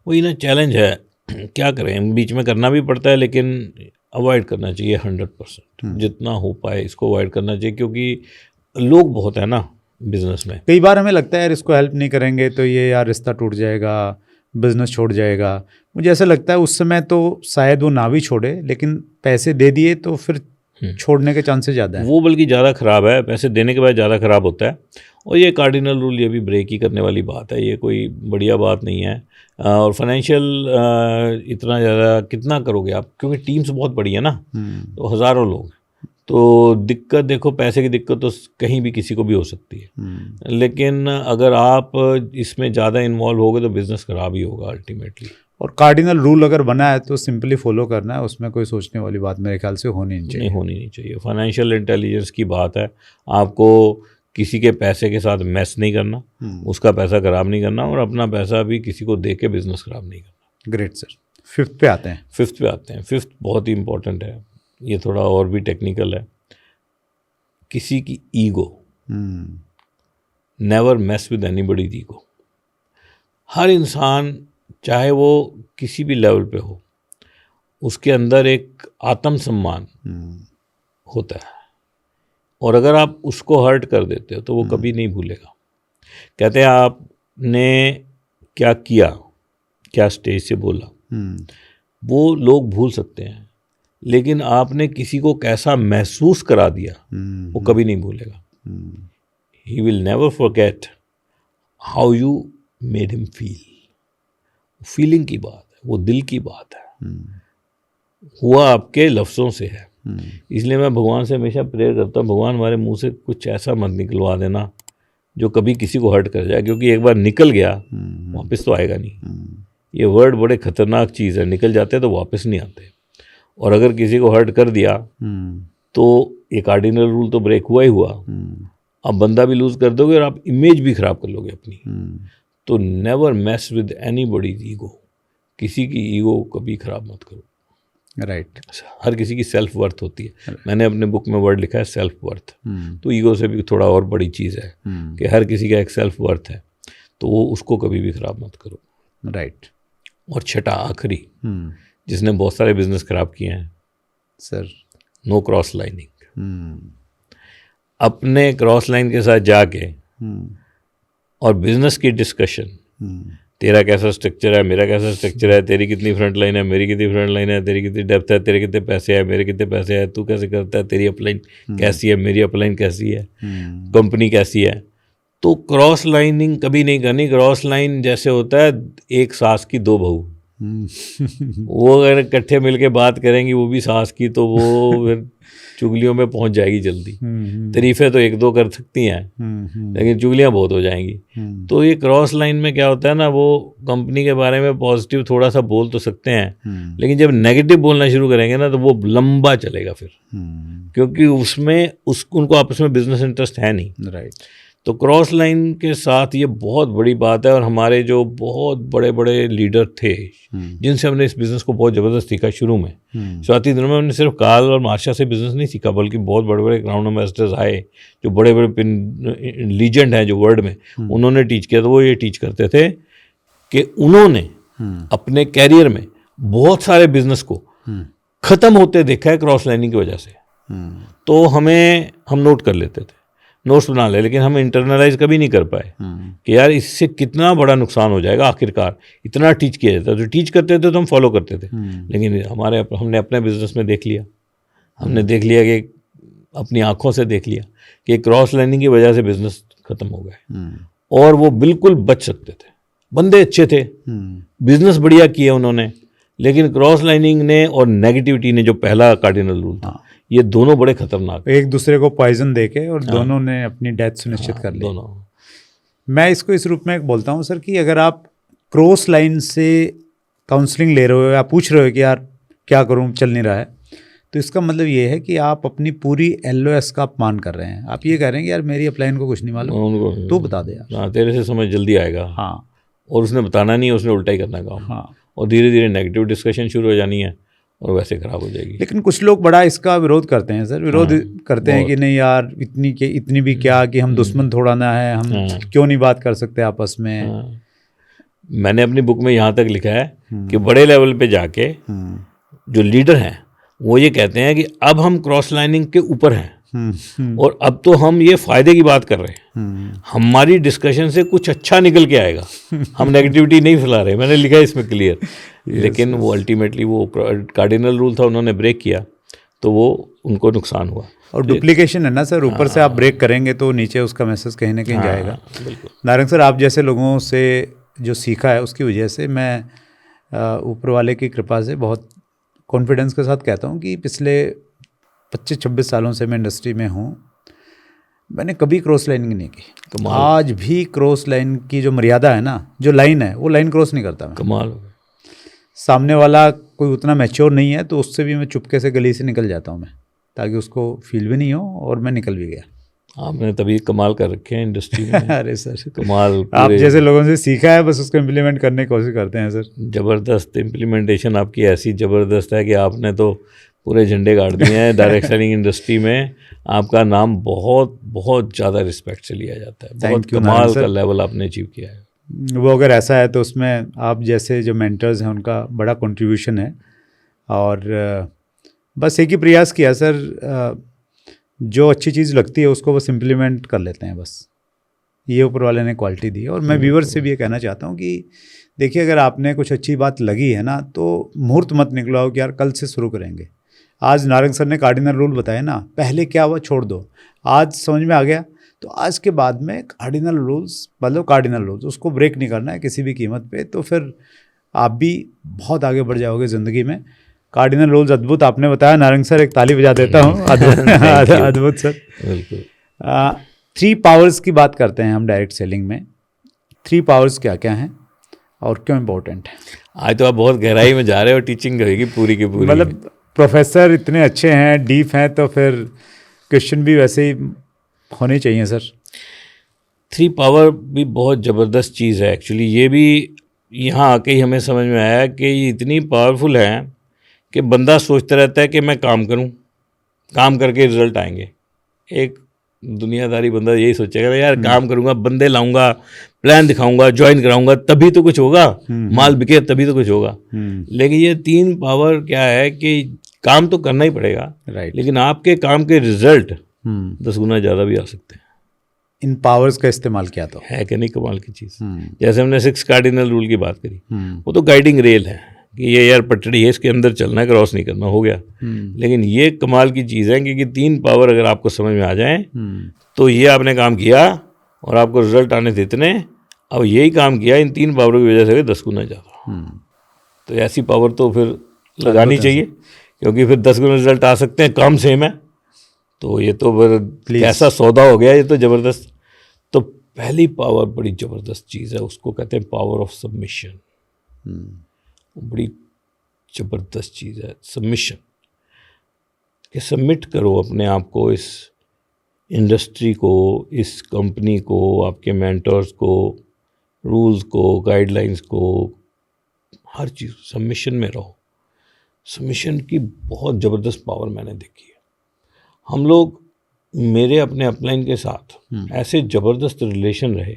वही ना चैलेंज है, क्या करें, बीच में करना भी पड़ता है, लेकिन अवॉइड करना चाहिए 100%। जितना हो पाए इसको अवॉइड करना चाहिए, क्योंकि लोग बहुत है ना बिजनेस में। कई बार हमें लगता है यार इसको हेल्प नहीं करेंगे तो ये यार रिश्ता टूट जाएगा, बिजनेस छोड़ जाएगा। मुझे ऐसा लगता है उस समय तो शायद वो ना भी छोड़े, लेकिन पैसे दे दिए तो फिर छोड़ने के चांसेस ज़्यादा है। वो बल्कि ज़्यादा ख़राब है, पैसे देने के बाद ज़्यादा ख़राब होता है। और ये कार्डिनल रूल ये भी ब्रेक ही करने वाली बात है, ये कोई बढ़िया बात नहीं है। और फाइनेंशियल इतना ज़्यादा कितना करोगे आप, क्योंकि टीम्स बहुत बड़ी है ना, तो हज़ारों लोग, तो दिक्कत देखो, पैसे की दिक्कत तो कहीं भी किसी को भी हो सकती है, लेकिन अगर आप इसमें ज़्यादा इन्वॉल्व होगे तो बिज़नेस ख़राब ही होगा अल्टीमेटली। और कार्डिनल रूल अगर बना है तो सिंपली फॉलो करना है, उसमें कोई सोचने वाली बात मेरे ख्याल से होनी नहीं चाहिए। होनी नहीं चाहिए। फाइनेंशियल इंटेलिजेंस की बात है, आपको किसी के पैसे के साथ मैस नहीं करना, उसका पैसा खराब नहीं करना, और अपना पैसा भी किसी को दे के बिजनेस खराब नहीं करना। Great sir. फिफ्थ पे आते हैं। फिफ्थ बहुत ही इंपॉर्टेंट है, ये थोड़ा और भी टेक्निकल है। किसी की ego, never mess with anybody's ego. हर इंसान चाहे वो किसी भी लेवल पे हो, उसके अंदर एक आत्मसम्मान होता है, और अगर आप उसको हर्ट कर देते हो तो वो कभी नहीं भूलेगा। कहते हैं आपने क्या किया, क्या स्टेज से बोला, वो लोग भूल सकते हैं, लेकिन आपने किसी को कैसा महसूस करा दिया वो कभी नहीं भूलेगा। He will never forget how you made him feel. Feeling की बात है, वो दिल की बात है, हुआ आपके लफ्ज़ों से है। इसलिए मैं भगवान से हमेशा प्रेयर करता हूँ, भगवान हमारे मुंह से कुछ ऐसा मत निकलवा देना जो कभी किसी को हर्ट कर जाए, क्योंकि एक बार निकल गया वापस तो आएगा नहीं। ये वर्ड बड़े खतरनाक चीज़ है, निकल जाते तो वापस नहीं आते। और अगर किसी को हर्ट कर दिया तो ये कार्डिनल रूल तो ब्रेक हुआ ही हुआ। आप बंदा भी लूज कर दोगे और आप इमेज भी खराब कर लोगे अपनी। तो never mess with anybody's ego. किसी की ईगो कभी खराब मत करो। राइट। हर किसी की सेल्फ वर्थ होती है। मैंने अपने बुक में वर्ड लिखा है सेल्फ वर्थ। तो ईगो से भी थोड़ा और बड़ी चीज़ है कि हर किसी का एक सेल्फ वर्थ है, तो वो उसको कभी भी खराब मत करो। राइट। और छठा आखिरी, जिसने बहुत सारे बिजनेस खराब किए हैं सर, नो क्रॉस लाइनिंग। अपने क्रॉस लाइन के साथ जाके और बिजनेस की डिस्कशन, तेरा कैसा स्ट्रक्चर है, मेरा कैसा स्ट्रक्चर है, तेरी कितनी फ्रंट लाइन है, मेरी कितनी फ्रंट लाइन है, तेरी कितनी डेप्थ है, तेरे कितने पैसे है, मेरे कितने पैसे है, तू कैसे करता है, तेरी अपलाइन कैसी है, मेरी अपलाइन कैसी है, कंपनी कैसी है। तो क्रॉस लाइनिंग कभी नहीं करनी। क्रॉस लाइन जैसे होता है एक सास की दो बहू, वो अगर इकट्ठे मिलके बात करेंगी वो भी सास की, तो वो फिर चुगलियों में पहुंच जाएगी जल्दी। तारीफें तो एक दो कर सकती हैं, लेकिन चुगलियां बहुत हो जाएंगी। तो ये क्रॉस लाइन में क्या होता है ना, वो कंपनी के बारे में पॉजिटिव थोड़ा सा बोल तो सकते हैं, लेकिन जब नेगेटिव बोलना शुरू करेंगे ना तो वो लंबा चलेगा फिर, क्योंकि उसमें उनको आपस में बिजनेस इंटरेस्ट है नहीं। राइट। तो क्रॉस लाइन के साथ ये बहुत बड़ी बात है। और हमारे जो बहुत बड़े बड़े लीडर थे जिनसे हमने इस बिज़नेस को बहुत ज़बरदस्त सीखा शुरू में, शुरुआती दिनों में हमने सिर्फ कार्ल और मार्शा से बिज़नेस नहीं सीखा, बल्कि बहुत बड़े बड़े क्राउन एम्बेसडर्स आए जो बड़े बड़े लीजेंड हैं जो वर्ल्ड में, उन्होंने टीच किया। तो वो ये टीच करते थे कि उन्होंने अपने कैरियर में बहुत सारे बिजनेस को ख़त्म होते देखा है क्रॉस लाइनिंग की वजह से। तो हम नोट कर लेते थे, नोट्स बना ले, लेकिन हम इंटरनलाइज कभी नहीं कर पाए कि यार इससे कितना बड़ा नुकसान हो जाएगा। आखिरकार इतना टीच किया जाता है, तो टीच करते थे तो हम फॉलो करते थे, लेकिन हमने अपने बिजनेस में देख लिया, हमने देख लिया कि अपनी आंखों से देख लिया कि क्रॉस लाइनिंग की वजह से बिजनेस खत्म हो गए, और वो बिल्कुल बच सकते थे। बंदे अच्छे थे, बिजनेस बढ़िया किए उन्होंने, लेकिन क्रॉस लाइनिंग ने और नेगेटिविटी ने, जो पहला कार्डिनल रूल था, ये दोनों बड़े खतरनाक, एक दूसरे को पॉइजन देके और दोनों ने अपनी डेथ सुनिश्चित कर ली। दोनों। मैं इसको इस रूप में बोलता हूँ सर कि अगर आप क्रॉस लाइन से काउंसलिंग ले रहे हो या पूछ रहे हो कि यार क्या करूँ, चल नहीं रहा है, तो इसका मतलब ये है कि आप अपनी पूरी LOS का अपमान कर रहे हैं। आप ये कह रहे हैं कि यार मेरी अपलाइन को कुछ नहीं मालूम, तो बता दे यार। हाँ, तेरे से समझ जल्दी आएगा। हाँ, और उसने बताना नहीं है, उसने उल्टा ही करना काम। हाँ, और धीरे धीरे नेगेटिव डिस्कशन शुरू हो जानी है और वैसे खराब हो जाएगी। लेकिन कुछ लोग बड़ा इसका विरोध करते हैं सर, विरोध करते हैं कि नहीं यार इतनी भी क्या कि हम दुश्मन थोड़ा ना है, हम क्यों नहीं बात कर सकते आपस में। मैंने अपनी बुक में यहाँ तक लिखा है कि बड़े लेवल पे जाके जो लीडर हैं वो ये कहते हैं कि अब हम क्रॉस लाइनिंग के ऊपर हैं, और अब तो हम ये फायदे की बात कर रहे हैं, हमारी डिस्कशन से कुछ अच्छा निकल के आएगा, हम नेगेटिविटी नहीं फैला रहे। मैंने लिखा है इसमें क्लियर। लेकिन वो अल्टीमेटली वो कार्डिनल रूल था, उन्होंने ब्रेक किया, तो वो उनको नुकसान हुआ। और डुप्लीकेशन है ना सर, ऊपर से आप ब्रेक करेंगे तो नीचे उसका मैसेज कहीं ना कहीं जाएगा। बिल्कुल। नारंग सर, आप जैसे लोगों से जो सीखा है उसकी वजह से मैं ऊपर वाले की कृपा से बहुत कॉन्फिडेंस के साथ कहता हूँ कि पिछले 25-26 सालों से मैं इंडस्ट्री में हूँ, मैंने कभी क्रॉस लाइनिंग नहीं की। आज भी क्रॉस लाइन की जो मर्यादा है ना, जो लाइन है, वो लाइन क्रॉस नहीं करता मैं। कमाल। सामने वाला कोई उतना मैच्योर नहीं है तो उससे भी मैं चुपके से गली से निकल जाता हूँ मैं, ताकि उसको फील भी नहीं हो और मैं निकल भी गया। आपने तभी कमाल कर रखे हैं इंडस्ट्री में। अरे सर, कमाल आप पूरे जैसे लोगों से सीखा है, बस उसको इम्प्लीमेंट करने की कोशिश करते हैं सर। ज़बरदस्त इम्प्लीमेंटेशन आपकी ऐसी ज़बरदस्त है कि आपने तो पूरे झंडे गाड़ दिए हैं डायरेक्ट सेलिंग इंडस्ट्री में। आपका नाम बहुत बहुत ज़्यादा रिस्पेक्ट से लिया जाता है। बहुत you, कमाल नारायण का सर। लेवल आपने अचीव किया है। वो अगर ऐसा है तो उसमें आप जैसे जो मेंटर्स हैं उनका बड़ा कंट्रीब्यूशन है। और बस एक ही प्रयास किया सर, जो अच्छी चीज़ लगती है उसको बस इम्प्लीमेंट कर लेते हैं, बस ये ऊपर वाले ने क्वालिटी दी है। और मैं व्यूअर्स से भी ये कहना चाहता हूँ कि देखिए, अगर आपने कुछ अच्छी बात लगी है ना, तो मुहूर्त मत निकलाओ कि यार कल से शुरू करेंगे। आज नारंग सर ने कार्डिनल रूल बताया ना, पहले क्या हुआ छोड़ दो, आज समझ में आ गया तो आज के बाद में कार्डिनल रूल्स, मतलब कार्डिनल रूल्स उसको ब्रेक नहीं करना है किसी भी कीमत पे, तो फिर आप भी बहुत आगे बढ़ जाओगे ज़िंदगी में। कार्डिनल रूल्स अद्भुत आपने बताया नारंग सर, एक ताली बजा देता हूँ। अद्भुत सर। बिल्कुल। 3 पावर्स की बात करते हैं हम डायरेक्ट सेलिंग में। 3 पावर्स क्या क्या हैं और क्यों इम्पोर्टेंट है? आज तो आप बहुत गहराई में जा रहे हो, टीचिंग होगी पूरी की पूरी। मतलब प्रोफेसर इतने अच्छे हैं, डीप हैं, तो फिर क्वेश्चन भी वैसे ही होने चाहिए सर। 3 पावर भी बहुत ज़बरदस्त चीज़ है एक्चुअली। ये भी यहाँ आके ही हमें समझ में आया कि ये इतनी पावरफुल है कि बंदा सोचता रहता है कि मैं काम करूँ, काम करके रिजल्ट आएंगे। एक दुनियादारी बंदा यही सोचेगा यार काम करूँगा, बंदे लाऊंगा, प्लान दिखाऊंगा, ज्वाइन कराऊंगा, तभी तो कुछ होगा, माल बिके तभी तो कुछ होगा। लेकिन ये 3 पावर क्या है कि काम तो करना ही पड़ेगा, राइट, लेकिन आपके काम के रिजल्ट 10 गुना ज़्यादा भी आ सकते हैं। इन पावर्स का इस्तेमाल किया तो है कि नहीं कमाल की चीज़। जैसे हमने 6 कार्डिनल रूल की बात करी, वो तो गाइडिंग रेल है कि ये यार पटड़ी है, इसके अंदर चलना है, क्रॉस नहीं करना, हो गया। लेकिन ये कमाल की चीज़ है क्योंकि 3 पावर अगर आपको समझ में आ जाए तो ये आपने काम किया और आपको रिजल्ट आने थे इतने, अब यही काम किया इन 3 पावरों की वजह से 10 गुना ज़्यादा। तो ऐसी पावर तो फिर लगानी चाहिए, क्योंकि फिर 10 गुना रिजल्ट आ सकते हैं, काम सेम है, तो ये तो फिर कैसा सौदा हो गया, ये तो ज़बरदस्त। तो पहली पावर बड़ी ज़बरदस्त चीज़ है, उसको कहते हैं पावर ऑफ सबमिशन। बड़ी ज़बरदस्त चीज़ है सबमिशन, कि सबमिट करो अपने आप को इस इंडस्ट्री को, इस कंपनी को, आपके मेंटर्स को, रूल्स को, गाइडलाइंस को, हर चीज़ सबमिशन में रहो। सबमिशन की बहुत ज़बरदस्त पावर मैंने देखी है। हम लोग, मेरे अपने अपलाइन के साथ ऐसे ज़बरदस्त रिलेशन रहे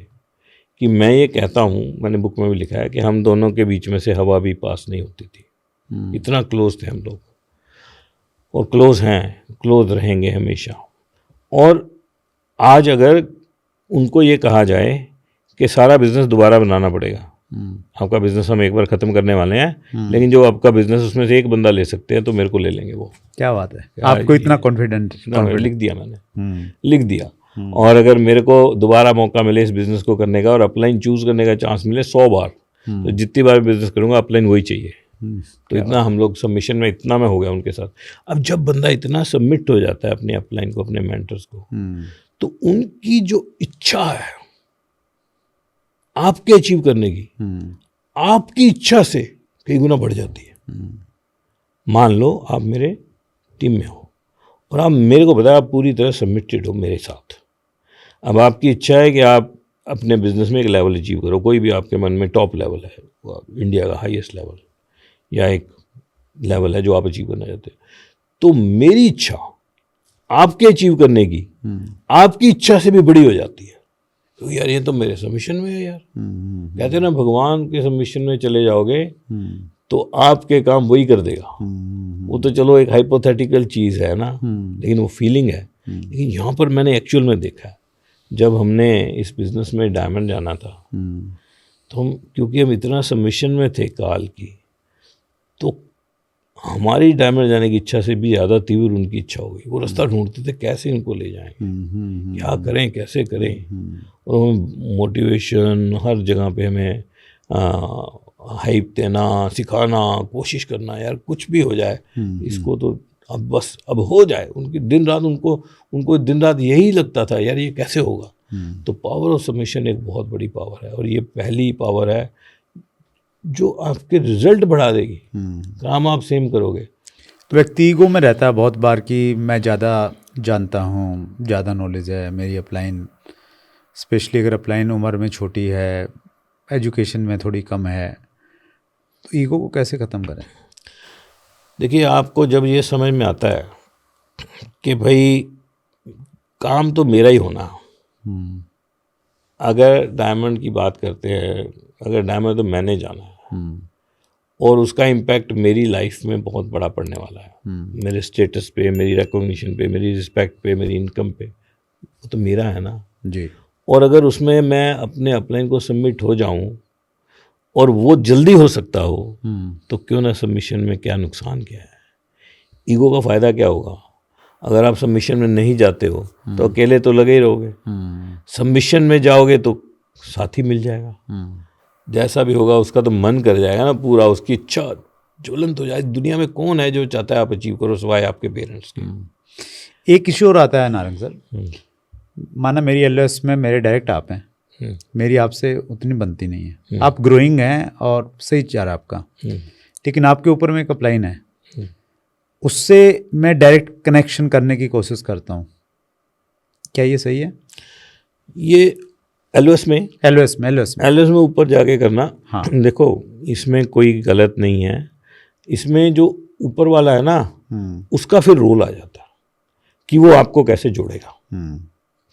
कि मैं ये कहता हूँ, मैंने बुक में भी लिखा है कि हम दोनों के बीच में से हवा भी पास नहीं होती थी, इतना क्लोज थे हम लोग, और क्लोज हैं, क्लोज रहेंगे हमेशा। और आज अगर उनको ये कहा जाए कि सारा बिजनेस दोबारा बनाना पड़ेगा, आपका बिजनेस हम एक बार ख़त्म करने वाले हैं, लेकिन जो आपका बिजनेस उसमें से एक बंदा ले सकते हैं तो मेरे को ले लेंगे वो। क्या बात है, आपको इतना कॉन्फिडेंट? लिख दिया मैंने, लिख दिया। और अगर मेरे को दोबारा मौका मिले इस बिज़नेस को करने का और अपलाइन चूज़ करने का चांस मिले 100 बार, तो जितनी बार बिज़नेस करूँगा अपलाइन वही चाहिए। तो इतना हम लोग सबमिशन में, इतना मैं हो गया उनके साथ। अब जब बंदा इतना सबमिट हो जाता है अपने अपलाइन को, अपने मेंटर्स को, तो उनकी जो इच्छा है आपके अचीव करने की, आपकी इच्छा से कई गुना बढ़ जाती है। मान लो आप मेरे टीम में हो और आप मेरे को बताया आप पूरी तरह सबमिटेड हो मेरे साथ। अब आपकी इच्छा है कि आप अपने बिजनेस में एक लेवल अचीव करो, कोई भी आपके मन में टॉप लेवल है, इंडिया का हाईएस्ट लेवल या एक लेवल है जो आप अचीव करना चाहते हैं, तो मेरी इच्छा आपके अचीव करने की आपकी इच्छा से भी बड़ी हो जाती है। तो यार ये तो मेरे सबमिशन में है यार। कहते हैं ना, भगवान के सबमिशन में चले जाओगे तो आपके काम वही कर देगा। वो तो चलो एक हाइपोथेटिकल चीज़ है ना, लेकिन वो फीलिंग है। लेकिन यहाँ पर मैंने एक्चुअल में देखा है, जब हमने इस बिज़नेस में डायमंड जाना था, तो हम, क्योंकि हम इतना सबमिशन में थे काल की, तो हमारी डायमंड जाने की इच्छा से भी ज़्यादा तीव्र उनकी इच्छा हो गई। वो रास्ता ढूंढते थे कैसे इनको ले जाएंगे, क्या करें, कैसे करें। और हमें मोटिवेशन हर जगह पे हमें हाइप देना, सिखाना, कोशिश करना, यार कुछ भी हो जाए इसको तो अब बस अब हो जाए। उनकी दिन रात, उनको दिन रात यही लगता था यार ये कैसे होगा। तो पावर ऑफ सबमिशन एक बहुत बड़ी पावर है, और ये पहली पावर है जो आपके रिजल्ट बढ़ा देगी, काम आप सेम करोगे। तो व्यक्ति ईगो में रहता है बहुत बार कि मैं ज़्यादा जानता हूँ, ज़्यादा नॉलेज है, मेरी अपलाइन, स्पेशली अगर अपलाइन उम्र में छोटी है, एजुकेशन में थोड़ी कम है, तो ईगो को कैसे ख़त्म करें? देखिए, आपको जब ये समझ में आता है कि भाई काम तो मेरा ही होना, अगर डायमंड की बात करते हैं, अगर डायमंड तो मैंने जाना है और उसका इम्पैक्ट मेरी लाइफ में बहुत बड़ा पड़ने वाला है, मेरे स्टेटस पे, मेरी रिकॉग्निशन पे, मेरी रिस्पेक्ट पे, मेरी इनकम पे, वो तो मेरा है ना जी। और अगर उसमें मैं अपने अपलाइन को सबमिट हो जाऊं और वो जल्दी हो सकता हो तो क्यों ना सबमिशन में, क्या नुकसान क्या है? ईगो का फ़ायदा क्या होगा? अगर आप सबमिशन में नहीं जाते हो तो अकेले तो लगे ही रहोगे, सबमिशन में जाओगे तो साथी मिल जाएगा, जैसा भी होगा उसका तो मन कर जाएगा ना पूरा, उसकी इच्छा ज्वलंत हो जाए। दुनिया में कौन है जो चाहता है आप अचीव करो सिवाय आपके पेरेंट्स के? एक इशू और आता है नारंग सर, माना मेरी एलओएस में मेरे डायरेक्ट आप हैं, मेरी आपसे उतनी बनती नहीं है, आप ग्रोइंग हैं और सही जा रहा है आपका, लेकिन आपके ऊपर में एक अपलाइन है, उससे मैं डायरेक्ट कनेक्शन करने की कोशिश करता हूँ, क्या ये सही है? ये एलओएस में ऊपर जाके करना, हाँ। देखो इसमें कोई गलत नहीं है, इसमें जो ऊपर वाला है ना उसका फिर रोल आ जाता है कि वो आपको कैसे जोड़ेगा,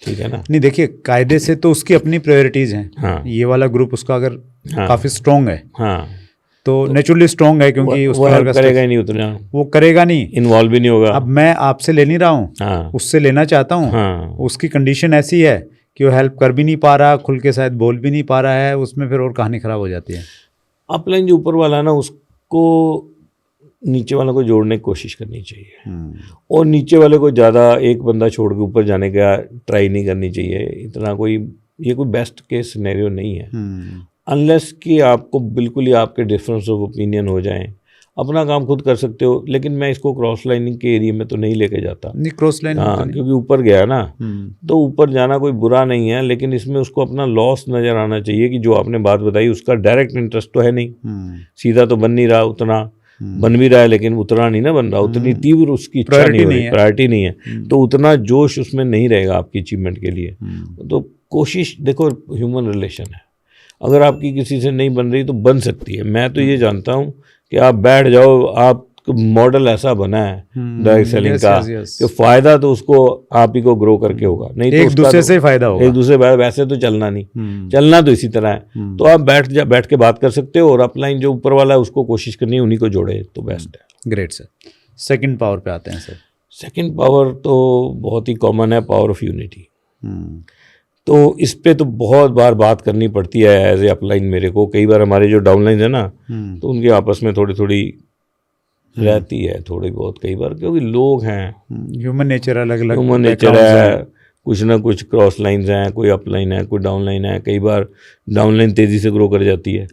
ठीक है ना? नहीं देखिए, कायदे से तो उसकी अपनी प्रायोरिटीज़ हैं, हाँ। ये वाला ग्रुप उसका अगर काफ़ी स्ट्रॉन्ग है, हाँ, तो नेचुरली स्ट्रॉन्ग है, क्योंकि वो हेल्प करेगा ही नहीं, उतना वो करेगा नहीं, इन्वॉल्व भी नहीं होगा। अब मैं आपसे ले नहीं रहा हूँ, हाँ। उससे लेना चाहता हूँ, हाँ। उसकी कंडीशन ऐसी है कि वो हेल्प कर भी नहीं पा रहा, खुल के शायद बोल भी नहीं पा रहा है, उसमें फिर और कहानी खराब हो जाती है। अपलाइन जो ऊपर वाला है ना उसको नीचे वाले को जोड़ने की कोशिश करनी चाहिए और नीचे वाले को ज़्यादा एक बंदा छोड़ के ऊपर जाने का ट्राई नहीं करनी चाहिए। इतना कोई, ये कोई बेस्ट केस सिनेरियो नहीं है, अनलेस कि आपको बिल्कुल ही आपके डिफरेंस ऑफ ओपिनियन हो जाएं। अपना काम खुद कर सकते हो, लेकिन मैं इसको क्रॉस लाइनिंग के एरिया में तो नहीं लेके जाता। नहीं, क्रॉस लाइन, हाँ, क्योंकि ऊपर गया ना तो ऊपर जाना कोई बुरा नहीं है, लेकिन इसमें उसको अपना लॉस नज़र आना चाहिए कि जो आपने बात बताई उसका डायरेक्ट इंटरेस्ट तो है नहीं, सीधा तो बन नहीं रहा, उतना बन भी रहा है लेकिन उतना नहीं ना बन रहा, उतनी तीव्र उसकी इच्छा नहीं हो रही, प्रायोरिटी नहीं है, तो उतना जोश उसमें नहीं रहेगा आपकी अचीवमेंट के लिए। तो कोशिश, देखो ह्यूमन रिलेशन है, अगर आपकी किसी से नहीं बन रही तो बन सकती है। मैं तो ये जानता हूँ कि आप बैठ जाओ, आप मॉडल ऐसा बना है डायरेक्ट सेलिंग का कि फायदा तो उसको आप ही को ग्रो करके होगा, नहीं तो एक दूसरे से फायदा होगा, एक दूसरे वैसे तो चलना नहीं, चलना तो इसी तरह है। तो आप बैठ के बात कर सकते हो और अपलाइन जो ऊपर वाला है उसको कोशिश करनी है उन्हीं को जोड़े तो बेस्ट है। Great sir. सेकंड पावर पे आते हैं सर। सेकंड पावर तो बहुत ही कॉमन है, पावर ऑफ यूनिटी। तो इस पे तो बहुत बार बात करनी पड़ती है एज ए अपलाइन। मेरे को कई बार हमारे जो डाउनलाइन है ना तो उनके आपस में थोड़ी रहती है, थोड़ी बहुत, कई बार, क्योंकि लोग हैं, ह्यूमन नेचर अलग ह्यूमन नेचर है, कुछ ना कुछ क्रॉस लाइन्स हैं, कोई अपलाइन है, कोई डाउनलाइन है। कई बार डाउनलाइन तेज़ी से ग्रो कर जाती है,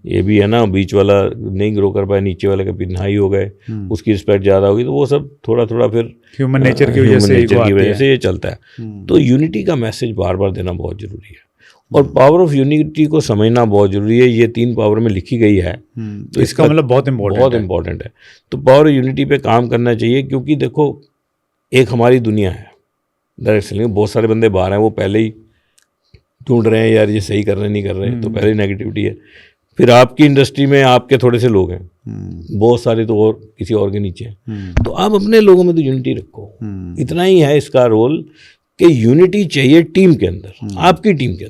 ये भी है ना, बीच वाला नहीं ग्रो कर पाए, नीचे वाले के पिन हाई हो गए, उसकी रिस्पेक्ट ज़्यादा होगी, तो वो सब थोड़ा फिर ह्यूमन नेचर की वजह से ये चलता है। तो यूनिटी का मैसेज बार बार देना बहुत ज़रूरी है और पावर ऑफ यूनिटी को समझना बहुत ज़रूरी है। ये 3 पावर में लिखी गई है, तो इसका मतलब बहुत इम्पोर्टेंट है। तो पावर ऑफ यूनिटी पे काम करना चाहिए, क्योंकि देखो एक हमारी दुनिया है डायरेक्ट सेलिंग, बहुत सारे बंदे बाहर हैं, वो पहले ही ढूंढ रहे हैं यार ये सही कर रहे नहीं कर रहे, तो पहले ही नेगेटिविटी है। फिर आपकी इंडस्ट्री में आपके थोड़े से लोग हैं, बहुत सारे तो और किसी और के नीचे हैं, तो आप अपने लोगों में तो यूनिटी रखो। इतना ही है इसका रोल कि यूनिटी चाहिए टीम के अंदर, आपकी टीम के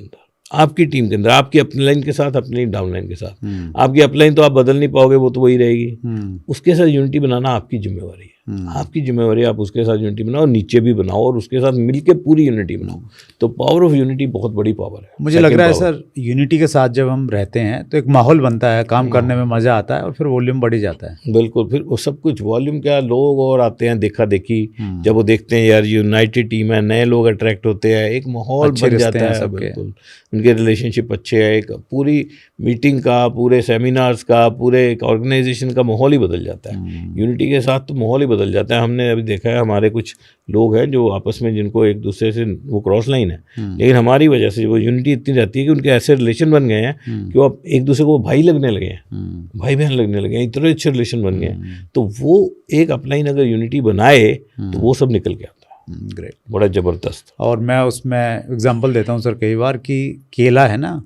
अंदर, आपकी अपलाइन के साथ, अपनी डाउनलाइन के साथ। आपकी अपलाइन तो आप बदल नहीं पाओगे, वो तो वही रहेगी, उसके साथ यूनिटी बनाना आपकी जिम्मेवारी है। आपकी जिम्मेवारी, आप उसके साथ यूनिटी बनाओ और नीचे भी बनाओ और उसके साथ मिलके पूरी यूनिटी बनाओ। तो पावर ऑफ यूनिटी बहुत बड़ी पावर है। मुझे लग रहा है सर, यूनिटी के साथ जब हम रहते हैं तो एक माहौल बनता है, काम करने में मज़ा आता है और फिर वॉल्यूम बढ़ जाता है। बिल्कुल, फिर वो सब कुछ वॉल्यूम क्या, लोग और आते हैं देखा देखी, जब वो देखते हैं यार यूनाइटेड टीम है, नए लोग अट्रैक्ट होते हैं, एक माहौल बन जाता है। बिल्कुल, उनके रिलेशनशिप अच्छे है, एक पूरी मीटिंग का, पूरे सेमिनार्स का, पूरे एक ऑर्गेनाइजेशन का माहौल ही बदल जाता है। यूनिटी के साथ तो माहौल ही बदल जाता है। हमने अभी देखा है हमारे कुछ लोग हैं जो आपस में जिनको एक दूसरे से वो क्रॉस लाइन है, लेकिन हमारी वजह से वो यूनिटी इतनी रहती है कि उनके ऐसे रिलेशन बन गए हैं कि वो अब एक दूसरे को भाई लगने लगे हैं, भाई बहन लगने लगे हैं, इतने अच्छे रिलेशन बन गए हैं। तो वो एक अपलाइन अगर यूनिटी बनाए तो वो सब निकल के आता है। ग्रेट, बड़ा ज़बरदस्त। और मैं उसमें एग्जांपल देता हूँ सर कई बार कि केला है ना,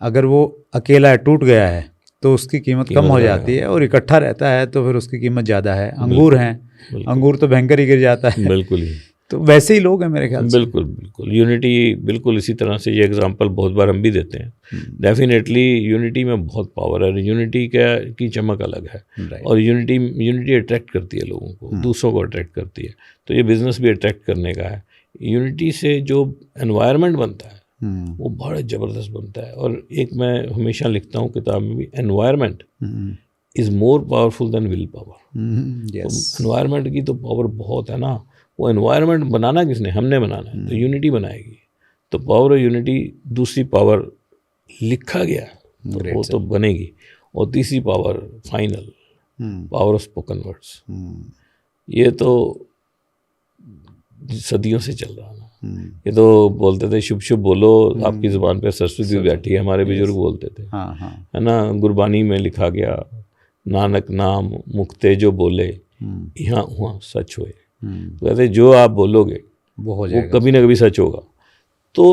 अगर वो अकेला है, टूट गया है, तो उसकी कीमत कम हो जाती है, और इकट्ठा रहता है तो फिर उसकी कीमत ज़्यादा है। अंगूर हैं, अंगूर तो भयंकर ही गिर जाता है। बिल्कुल ही। तो वैसे ही लोग हैं मेरे ख्याल से। बिल्कुल बिल्कुल, यूनिटी बिल्कुल इसी तरह से, ये एग्जांपल बहुत बार हम भी देते हैं। डेफिनेटली यूनिटी में बहुत पावर है, यूनिटी की चमक अलग है। और यूनिटी अट्रैक्ट करती है लोगों को, दूसरों को अट्रैक्ट करती है। तो ये बिजनेस भी अट्रैक्ट करने का है। यूनिटी से जो एनवायरनमेंट बनता है वो बड़ा ज़बरदस्त बनता है। और एक मैं हमेशा लिखता हूँ किताब में भी, environment is more powerful than will power. Environment की तो पावर बहुत है ना। वो एनवायरनमेंट बनाना किसने? हमने बनाना है, तो यूनिटी बनाएगी। तो पावर ऑफ यूनिटी, दूसरी पावर लिखा गया तो वो तो बनेगी। और तीसरी power final, power of spoken words. ये तो सदियों से चल रहा है ना। ये तो बोलते थे शुभ शुभ बोलो, आपकी ज़ुबान पे सरस्वती बैठी है, हमारे बुजुर्ग बोलते थे, है ना। गुरबानी में लिखा गया, नानक नाम मुक्ते जो बोले, यहाँ हुआ सच हुए। तो कहते जो आप बोलोगे वो कभी ना कभी सच होगा। तो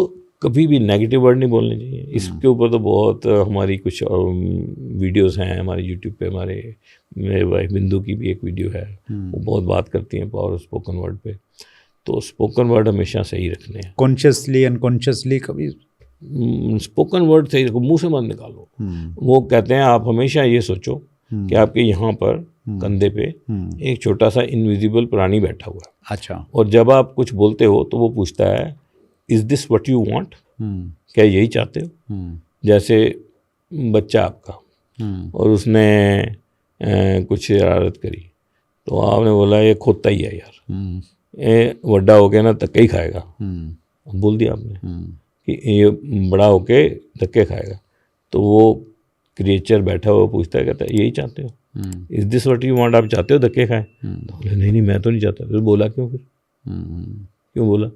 कभी भी नेगेटिव वर्ड नहीं बोलने चाहिए। इसके ऊपर तो बहुत हमारी कुछ वीडियोस हैं हमारे यूट्यूब पे। मेरे वाइफ बिंदु की भी एक वीडियो है, वो बहुत बात करती हैं पावर ऑफ स्पोकन वर्ड पे। तो स्पोकन वर्ड हमेशा सही रखने हैं, कॉन्शियसली अनकॉन्शियसली। कभी स्पोकन वर्ड सही रखो, मुंह से मत निकालो। वो कहते हैं आप हमेशा ये सोचो कि आपके यहाँ पर कंधे पे एक छोटा सा इनविजिबल प्राणी बैठा हुआ है। अच्छा। और जब आप कुछ बोलते हो तो वो पूछता है is this what you want, क्या यही चाहते हो। जैसे बच्चा आपका और उसने कुछ शरारत करी तो आपने बोला ये खोता ही है यार, ये बड़ा हो गया ना धक्के ही खाएगा। बोल दिया आपने कि ये बड़ा होके धक्के खाएगा। तो वो क्रिएचर बैठा हुआ पूछता है, कहता है यही चाहते हो, is this what you want, आप चाहते हो धक्के खाएं। तो बोले नहीं मैं तो नहीं चाहता। फिर बोला क्यों? फिर क्यों बोला,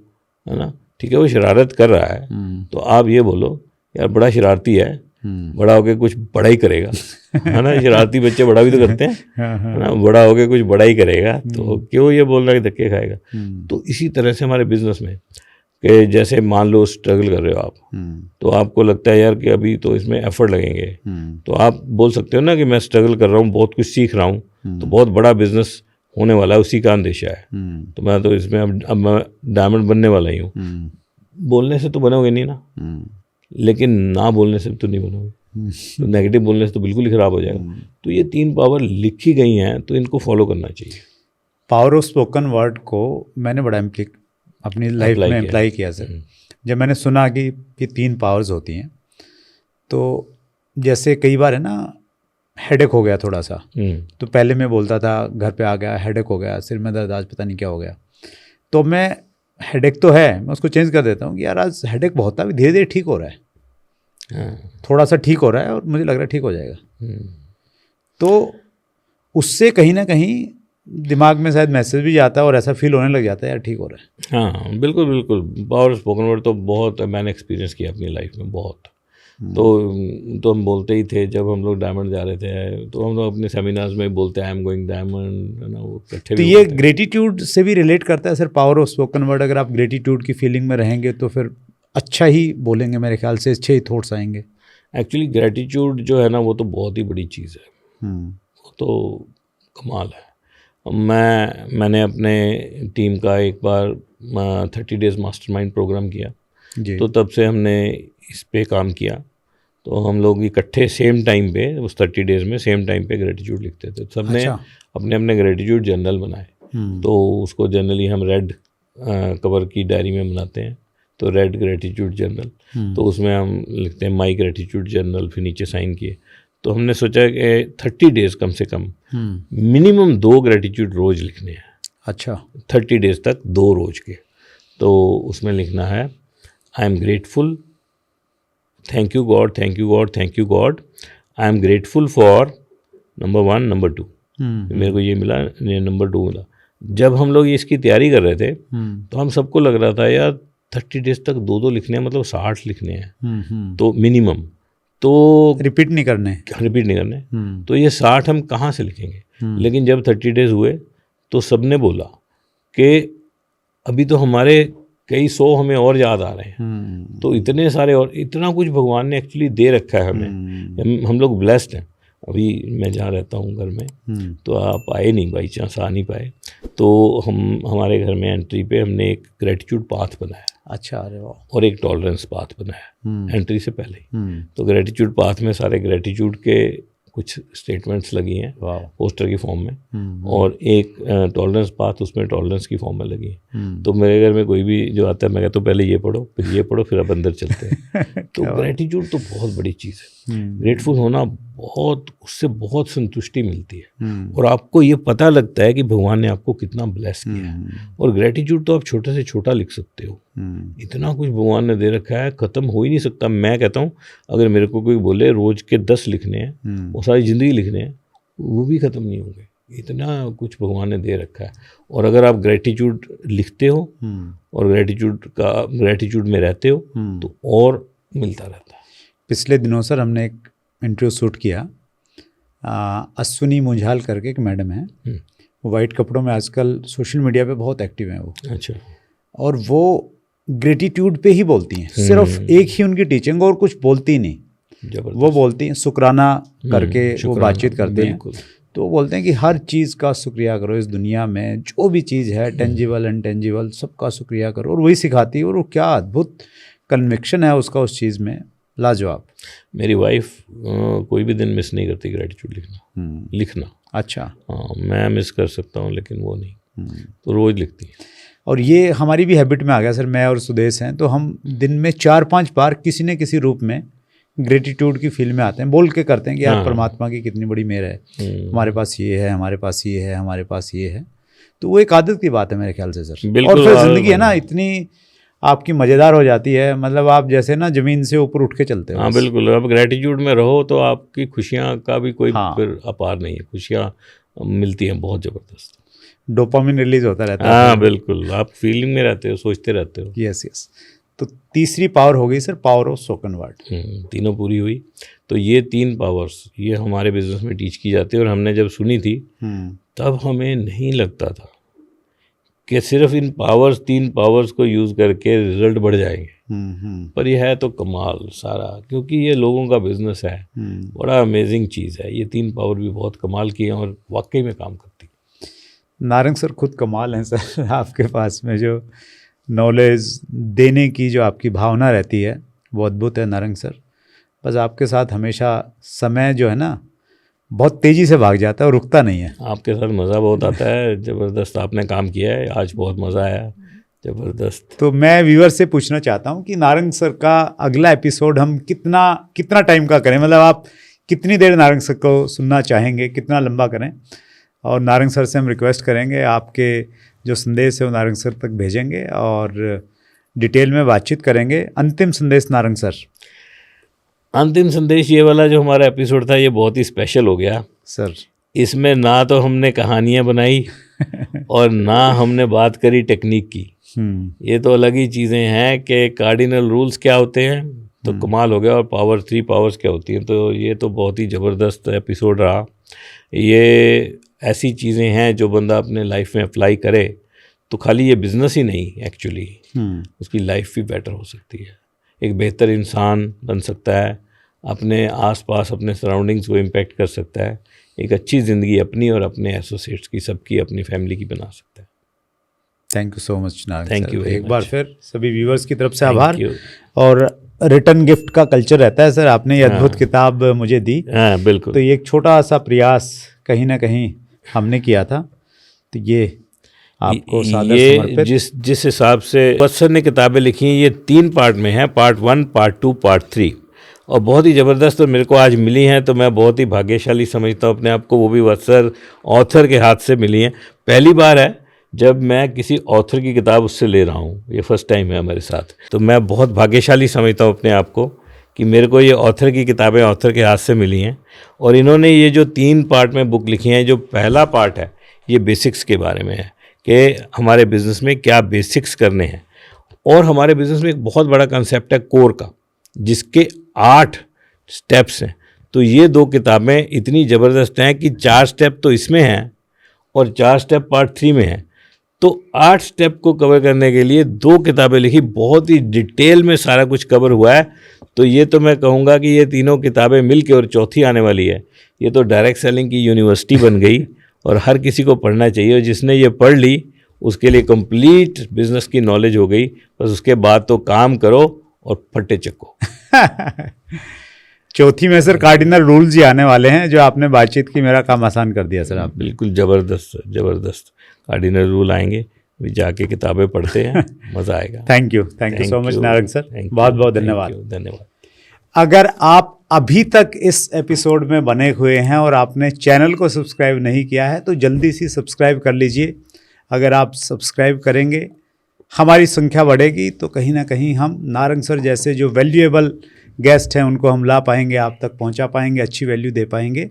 है ना। ठीक है, वो शरारत कर रहा है तो आप ये बोलो यार बड़ा शरारती है, बड़ा होके कुछ बड़ा ही करेगा, है ना। शरारती बच्चे बड़ा भी तो करते हैं, है ना। बड़ा होके कुछ बड़ा ही करेगा, तो क्यों ये बोल रहा है कि धक्के खाएगा। तो इसी तरह से हमारे बिजनेस में कि जैसे मान लो स्ट्रगल कर रहे हो आप, तो आपको लगता है यार कि अभी तो इसमें एफर्ट लगेंगे, तो आप बोल सकते हो ना कि मैं स्ट्रगल कर रहा हूँ, बहुत कुछ सीख रहा हूँ, तो बहुत बड़ा बिजनेस होने वाला है, उसी का अंदेशा है। तो मैं तो इसमें अब मैं डायमंड बनने वाला ही हूँ। बोलने से तो बनोगे नहीं ना, लेकिन ना बोलने से तो नहीं बनोगे। तो नेगेटिव बोलने से तो बिल्कुल ही ख़राब हो जाएगा। तो ये 3 पावर लिखी गई हैं, तो इनको फॉलो करना चाहिए। पावर ऑफ स्पोकन वर्ड को मैंने बड़ा अपनी लाइफ में अप्लाई किया सर। जब मैंने सुना कि 3 पावर्स होती हैं, तो जैसे कई बार है ना हेडेक हो गया थोड़ा सा, तो पहले मैं बोलता था घर पे आ गया हेडेक हो गया, सिर में दर्द, आज पता नहीं क्या हो गया। तो मैं हेडेक तो है, मैं उसको चेंज कर देता हूँ कि यार आज हेडेक बहुत था, धीरे धीरे ठीक हो रहा है, थोड़ा सा ठीक हो रहा है और मुझे लग रहा है ठीक हो जाएगा। तो उससे कहीं ना कहीं दिमाग में शायद मैसेज भी जाता है और ऐसा फील होने लग जाता है यार ठीक हो रहा है। हाँ बिल्कुल बिल्कुल, पावर स्पोकन वर्ड तो बहुत मैंने एक्सपीरियंस किया अपनी लाइफ में बहुत। तो हम बोलते ही थे, जब हम लोग डायमंड जा रहे थे तो हम लोग अपने सेमिनार्स में बोलते हैं आई एम गोइंग डायमंड, है ना। वो इकट्ठे। तो ये ग्रेटिट्यूड से भी रिलेट करता है sir power of spoken word. अगर आप ग्रेटिट्यूड की फीलिंग में रहेंगे तो फिर अच्छा ही बोलेंगे, मेरे ख्याल से अच्छे ही थॉट्स आएंगे। एक्चुअली ग्रेटिट्यूड जो है ना वो तो बहुत ही बड़ी चीज़ है, वो तो कमाल है। मैंने अपने टीम का एक बार 30 डेज़ मास्टरमाइंड प्रोग्राम किया, तो तब से हमने इस पे काम किया। तो हम लोग इकट्ठे सेम टाइम पे उस 30 डेज़ में सेम टाइम पे ग्रेटिट्यूड लिखते थे। तो सबने अपने अपने ग्रेटिट्यूड जर्नल बनाए। तो उसको जनरली हम रेड कवर की डायरी में बनाते हैं, तो रेड ग्रेटिट्यूड जर्नल। तो उसमें हम लिखते हैं माई ग्रेटिट्यूड जर्नल, फिर नीचे साइन किए। तो हमने सोचा कि 30 डेज़ कम से कम मिनिमम 2 ग्रेटिट्यूड रोज़ लिखने हैं। अच्छा, 30 डेज़ तक 2 रोज़ के। तो उसमें लिखना है I am grateful, thank you God, thank you God, thank you God, I am grateful for number 1, number 2, मेरे को ये मिला, ये नंबर 2 मिला। जब हम लोग इसकी तैयारी कर रहे थे तो हम सबको लग रहा था यार 30 डेज तक 2 लिखने हैं, मतलब 60 लिखने हैं तो मिनिमम, तो रिपीट नहीं करने। तो ये 60 हम कहाँ से लिखेंगे। लेकिन जब 30 डेज हुए तो सबने बोला कि अभी तो हमारे कई 100 हमें और याद आ रहे हैं। तो इतने सारे और इतना कुछ भगवान ने एक्चुअली दे रखा है हमें। हम लोग ब्लेस्ड हैं। अभी मैं जहाँ रहता हूँ घर में तो आप आए नहीं, बाई चांस आ नहीं पाए, तो हमारे घर में एंट्री पे हमने एक ग्रेटिट्यूड पाथ बनाया। अच्छा, अरे वाह। और एक टॉलरेंस पाथ बनाया एंट्री से पहले ही। तो ग्रेटिट्यूड पाथ में सारे ग्रेटिट्यूड के कुछ स्टेटमेंट्स लगी हैं पोस्टर की फॉर्म में, और एक टॉलरेंस पाथ उसमें टॉलरेंस की फॉर्म में लगी है। तो मेरे घर में कोई भी जो आता है मैं कहता हूँ पहले ये पढ़ो, फिर ये पढ़ो, फिर अब अंदर चलते हैं। तो ग्रेटिट्यूड तो बहुत बड़ी चीज़ है। ग्रेटफुल होना बहुत, उससे बहुत संतुष्टि मिलती है और आपको ये पता लगता है कि भगवान ने आपको कितना ब्लेस किया है। और ग्रेटिट्यूड तो आप छोटे से छोटा लिख सकते हो, इतना कुछ भगवान ने दे रखा है, ख़त्म हो ही नहीं सकता। मैं कहता हूँ अगर मेरे को कोई बोले रोज़ के 10 लिखने हैं, वो सारी ज़िंदगी लिखने हैं, वो भी ख़त्म नहीं होंगे, इतना कुछ भगवान ने दे रखा है। और अगर आप ग्रेटिट्यूड लिखते हो और ग्रेटिट्यूड में रहते हो तो और मिलता रहता है। पिछले दिनों सर हमने एक इंटरव्यू शूट किया, अश्विनी मुंजाल करके एक मैडम है, वो वाइट कपड़ों में आजकल सोशल मीडिया पे बहुत एक्टिव हैं वो। अच्छा। और वो ग्रेटिट्यूड पे ही बोलती हैं, सिर्फ एक ही उनकी टीचिंग, और कुछ बोलती नहीं। वो बोलती हैं शुक्राना करके वो बातचीत करते हैं। तो वो बोलते हैं कि हर चीज़ का शुक्रिया करो इस दुनिया में, जो भी चीज़ है टेंजिबल अनटेंजिबल सबका शुक्रिया करो, और वही सिखाती है। और वो क्या अद्भुत कन्विक्शन है उसका उस चीज़ में, लाजवाब। मेरी वाइफ कोई भी दिन मिस नहीं करती ग्रेटिट्यूड लिखना। अच्छा। हाँ, मैं मिस कर सकता हूँ लेकिन वो नहीं, तो रोज़ लिखती है। और ये हमारी भी हैबिट में आ गया सर। मैं और सुदेश हैं तो हम दिन में 4-5 बार किसी न किसी रूप में ग्रेटिट्यूड की फील में आते हैं, बोल के करते हैं कि यार परमात्मा की कितनी बड़ी मेहर है, हमारे पास ये है, हमारे पास ये है, हमारे पास ये है। तो वो एक आदत की बात है मेरे ख्याल से सर। और फिर ज़िंदगी है ना इतनी आपकी मज़ेदार हो जाती है, मतलब आप जैसे ना ज़मीन से ऊपर उठ के चलते हो। हाँ बिल्कुल, अब ग्रेटिट्यूड में रहो तो आपकी खुशियाँ का भी कोई फिर अपार नहीं है, खुशियाँ मिलती हैं बहुत ज़बरदस्त, डोपामिन रिलीज होता रहता है। हाँ बिल्कुल, आप फीलिंग में रहते हो, सोचते रहते हो। यस। तो तीसरी पावर हो गई sir, power of spoken word. तीनों पूरी हुई। तो ये 3 पावर्स ये हमारे बिजनेस में टीच की जाती है। और हमने जब सुनी थी तब हमें नहीं लगता था कि सिर्फ इन 3 पावर्स को यूज़ करके रिजल्ट बढ़ जाएंगे। पर यह है तो कमाल सारा, क्योंकि ये लोगों का बिजनेस है, बड़ा अमेजिंग चीज़ है। ये 3 पावर भी बहुत कमाल की हैं और वाकई में काम करती है। नारंग सर खुद कमाल हैं सर, आपके पास में जो नॉलेज देने की जो आपकी भावना रहती है वो अद्भुत है नारंग सर। बस आपके साथ हमेशा समय जो है ना बहुत तेज़ी से भाग जाता है और रुकता नहीं है। आपके साथ मज़ा बहुत आता है, ज़बरदस्त आपने काम किया है, आज बहुत मज़ा आया, ज़बरदस्त। तो मैं व्यूअर से पूछना चाहता हूँ कि नारंग सर का अगला एपिसोड हम कितना टाइम का करें, मतलब आप कितनी देर नारंग सर को सुनना चाहेंगे, कितना लंबा करें? और नारंग सर से हम रिक्वेस्ट करेंगे आपके जो संदेश है वो नारंग सर तक भेजेंगे और डिटेल में बातचीत करेंगे। अंतिम संदेश नारंग सर। अंतिम संदेश ये वाला जो हमारा एपिसोड था ये बहुत ही स्पेशल हो गया सर। इसमें ना तो हमने कहानियाँ बनाई और ना हमने बात करी टेक्निक की। ये तो अलग ही चीज़ें हैं कि कार्डिनल रूल्स क्या होते हैं, तो कमाल हो गया। और 3 पावर्स क्या होती हैं, तो ये तो बहुत ही ज़बरदस्त एपिसोड रहा। ये ऐसी चीज़ें हैं जो बंदा अपने लाइफ में अप्लाई करे तो खाली ये बिज़नेस ही नहीं, एक्चुअली उसकी लाइफ भी बेटर हो सकती है, एक बेहतर इंसान बन सकता है, अपने आसपास अपने सराउंडिंग्स को इम्पैक्ट कर सकता है, एक अच्छी ज़िंदगी अपनी और अपने एसोसिएट्स की, सबकी, अपनी फैमिली की बना सकता है। Thank you so much Narang. Thank you एक बार फिर सभी व्यूवर्स की तरफ से आभार। और रिटर्न गिफ्ट का कल्चर रहता है सर, आपने ये अद्भुत किताब मुझे दी। हाँ बिल्कुल। तो ये एक छोटा सा प्रयास कहीं ना कहीं हमने किया था, तो ये आपको सादर समर्पित। जिस हिसाब से वत्सर ने किताबें लिखी हैं ये 3 पार्ट में है, पार्ट 1, पार्ट 2, पार्ट 3, और बहुत ही ज़बरदस्त और मेरे को आज मिली हैं, तो मैं बहुत ही भाग्यशाली समझता हूँ अपने आप को, वो भी वत्सर ऑथर के हाथ से मिली हैं। पहली बार है जब मैं किसी ऑथर की किताब उससे ले रहा हूँ, ये फर्स्ट टाइम है हमारे साथ, तो मैं बहुत भाग्यशाली समझता हूँ अपने आप को कि मेरे को ये ऑथर की किताबें ऑथर के हाथ से मिली हैं, और इन्होंने ये जो 3 पार्ट में बुक लिखी हैं, जो पहला पार्ट है ये बेसिक्स के बारे में है कि हमारे बिज़नेस में क्या बेसिक्स करने हैं, और हमारे बिज़नेस में एक बहुत बड़ा कंसेप्ट है कोर का, जिसके 8 स्टेप्स हैं। तो ये 2 किताबें इतनी ज़बरदस्त हैं कि 4 स्टेप तो इसमें हैं और 4 स्टेप पार्ट 3 में हैं। तो 8 स्टेप को कवर करने के लिए 2 किताबें लिखी, बहुत ही डिटेल में सारा कुछ कवर हुआ है। तो ये तो मैं कहूँगा कि ये तीनों किताबें मिल के, और चौथी आने वाली है, ये तो डायरेक्ट सेलिंग की यूनिवर्सिटी बन गई, और हर किसी को पढ़ना चाहिए। और जिसने ये पढ़ ली उसके लिए कंप्लीट बिजनेस की नॉलेज हो गई। बस उसके बाद तो काम करो और फट्टे चक्को। चौथी में सर कार्डिनल रूल्स ही आने वाले हैं, जो आपने बातचीत की, मेरा काम आसान कर दिया सर आप। बिल्कुल ज़बरदस्त ज़बरदस्त कार्डिनल रूल आएंगे, भी जाके किताबें पढ़ते हैं, मज़ा आएगा। Thank you so much Narang sir, बहुत बहुत धन्यवाद। धन्यवाद। अगर आप अभी तक इस एपिसोड में बने हुए हैं और आपने चैनल को सब्सक्राइब नहीं किया है तो जल्दी से सब्सक्राइब कर लीजिए। अगर आप सब्सक्राइब करेंगे हमारी संख्या बढ़ेगी, तो कहीं ना कहीं हम नारंग सर जैसे जो वैल्यूएबल गेस्ट हैं उनको हम ला पाएंगे, आप तक पहुंचा पाएंगे, अच्छी वैल्यू दे पाएंगे।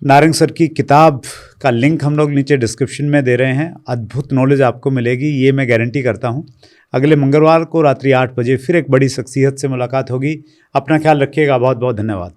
नारंग सर की किताब का लिंक हम लोग नीचे डिस्क्रिप्शन में दे रहे हैं। अद्भुत नॉलेज आपको मिलेगी, ये मैं गारंटी करता हूं। अगले मंगलवार को रात्रि 8 बजे फिर एक बड़ी शख्सियत से मुलाकात होगी। अपना ख्याल रखिएगा। बहुत बहुत धन्यवाद।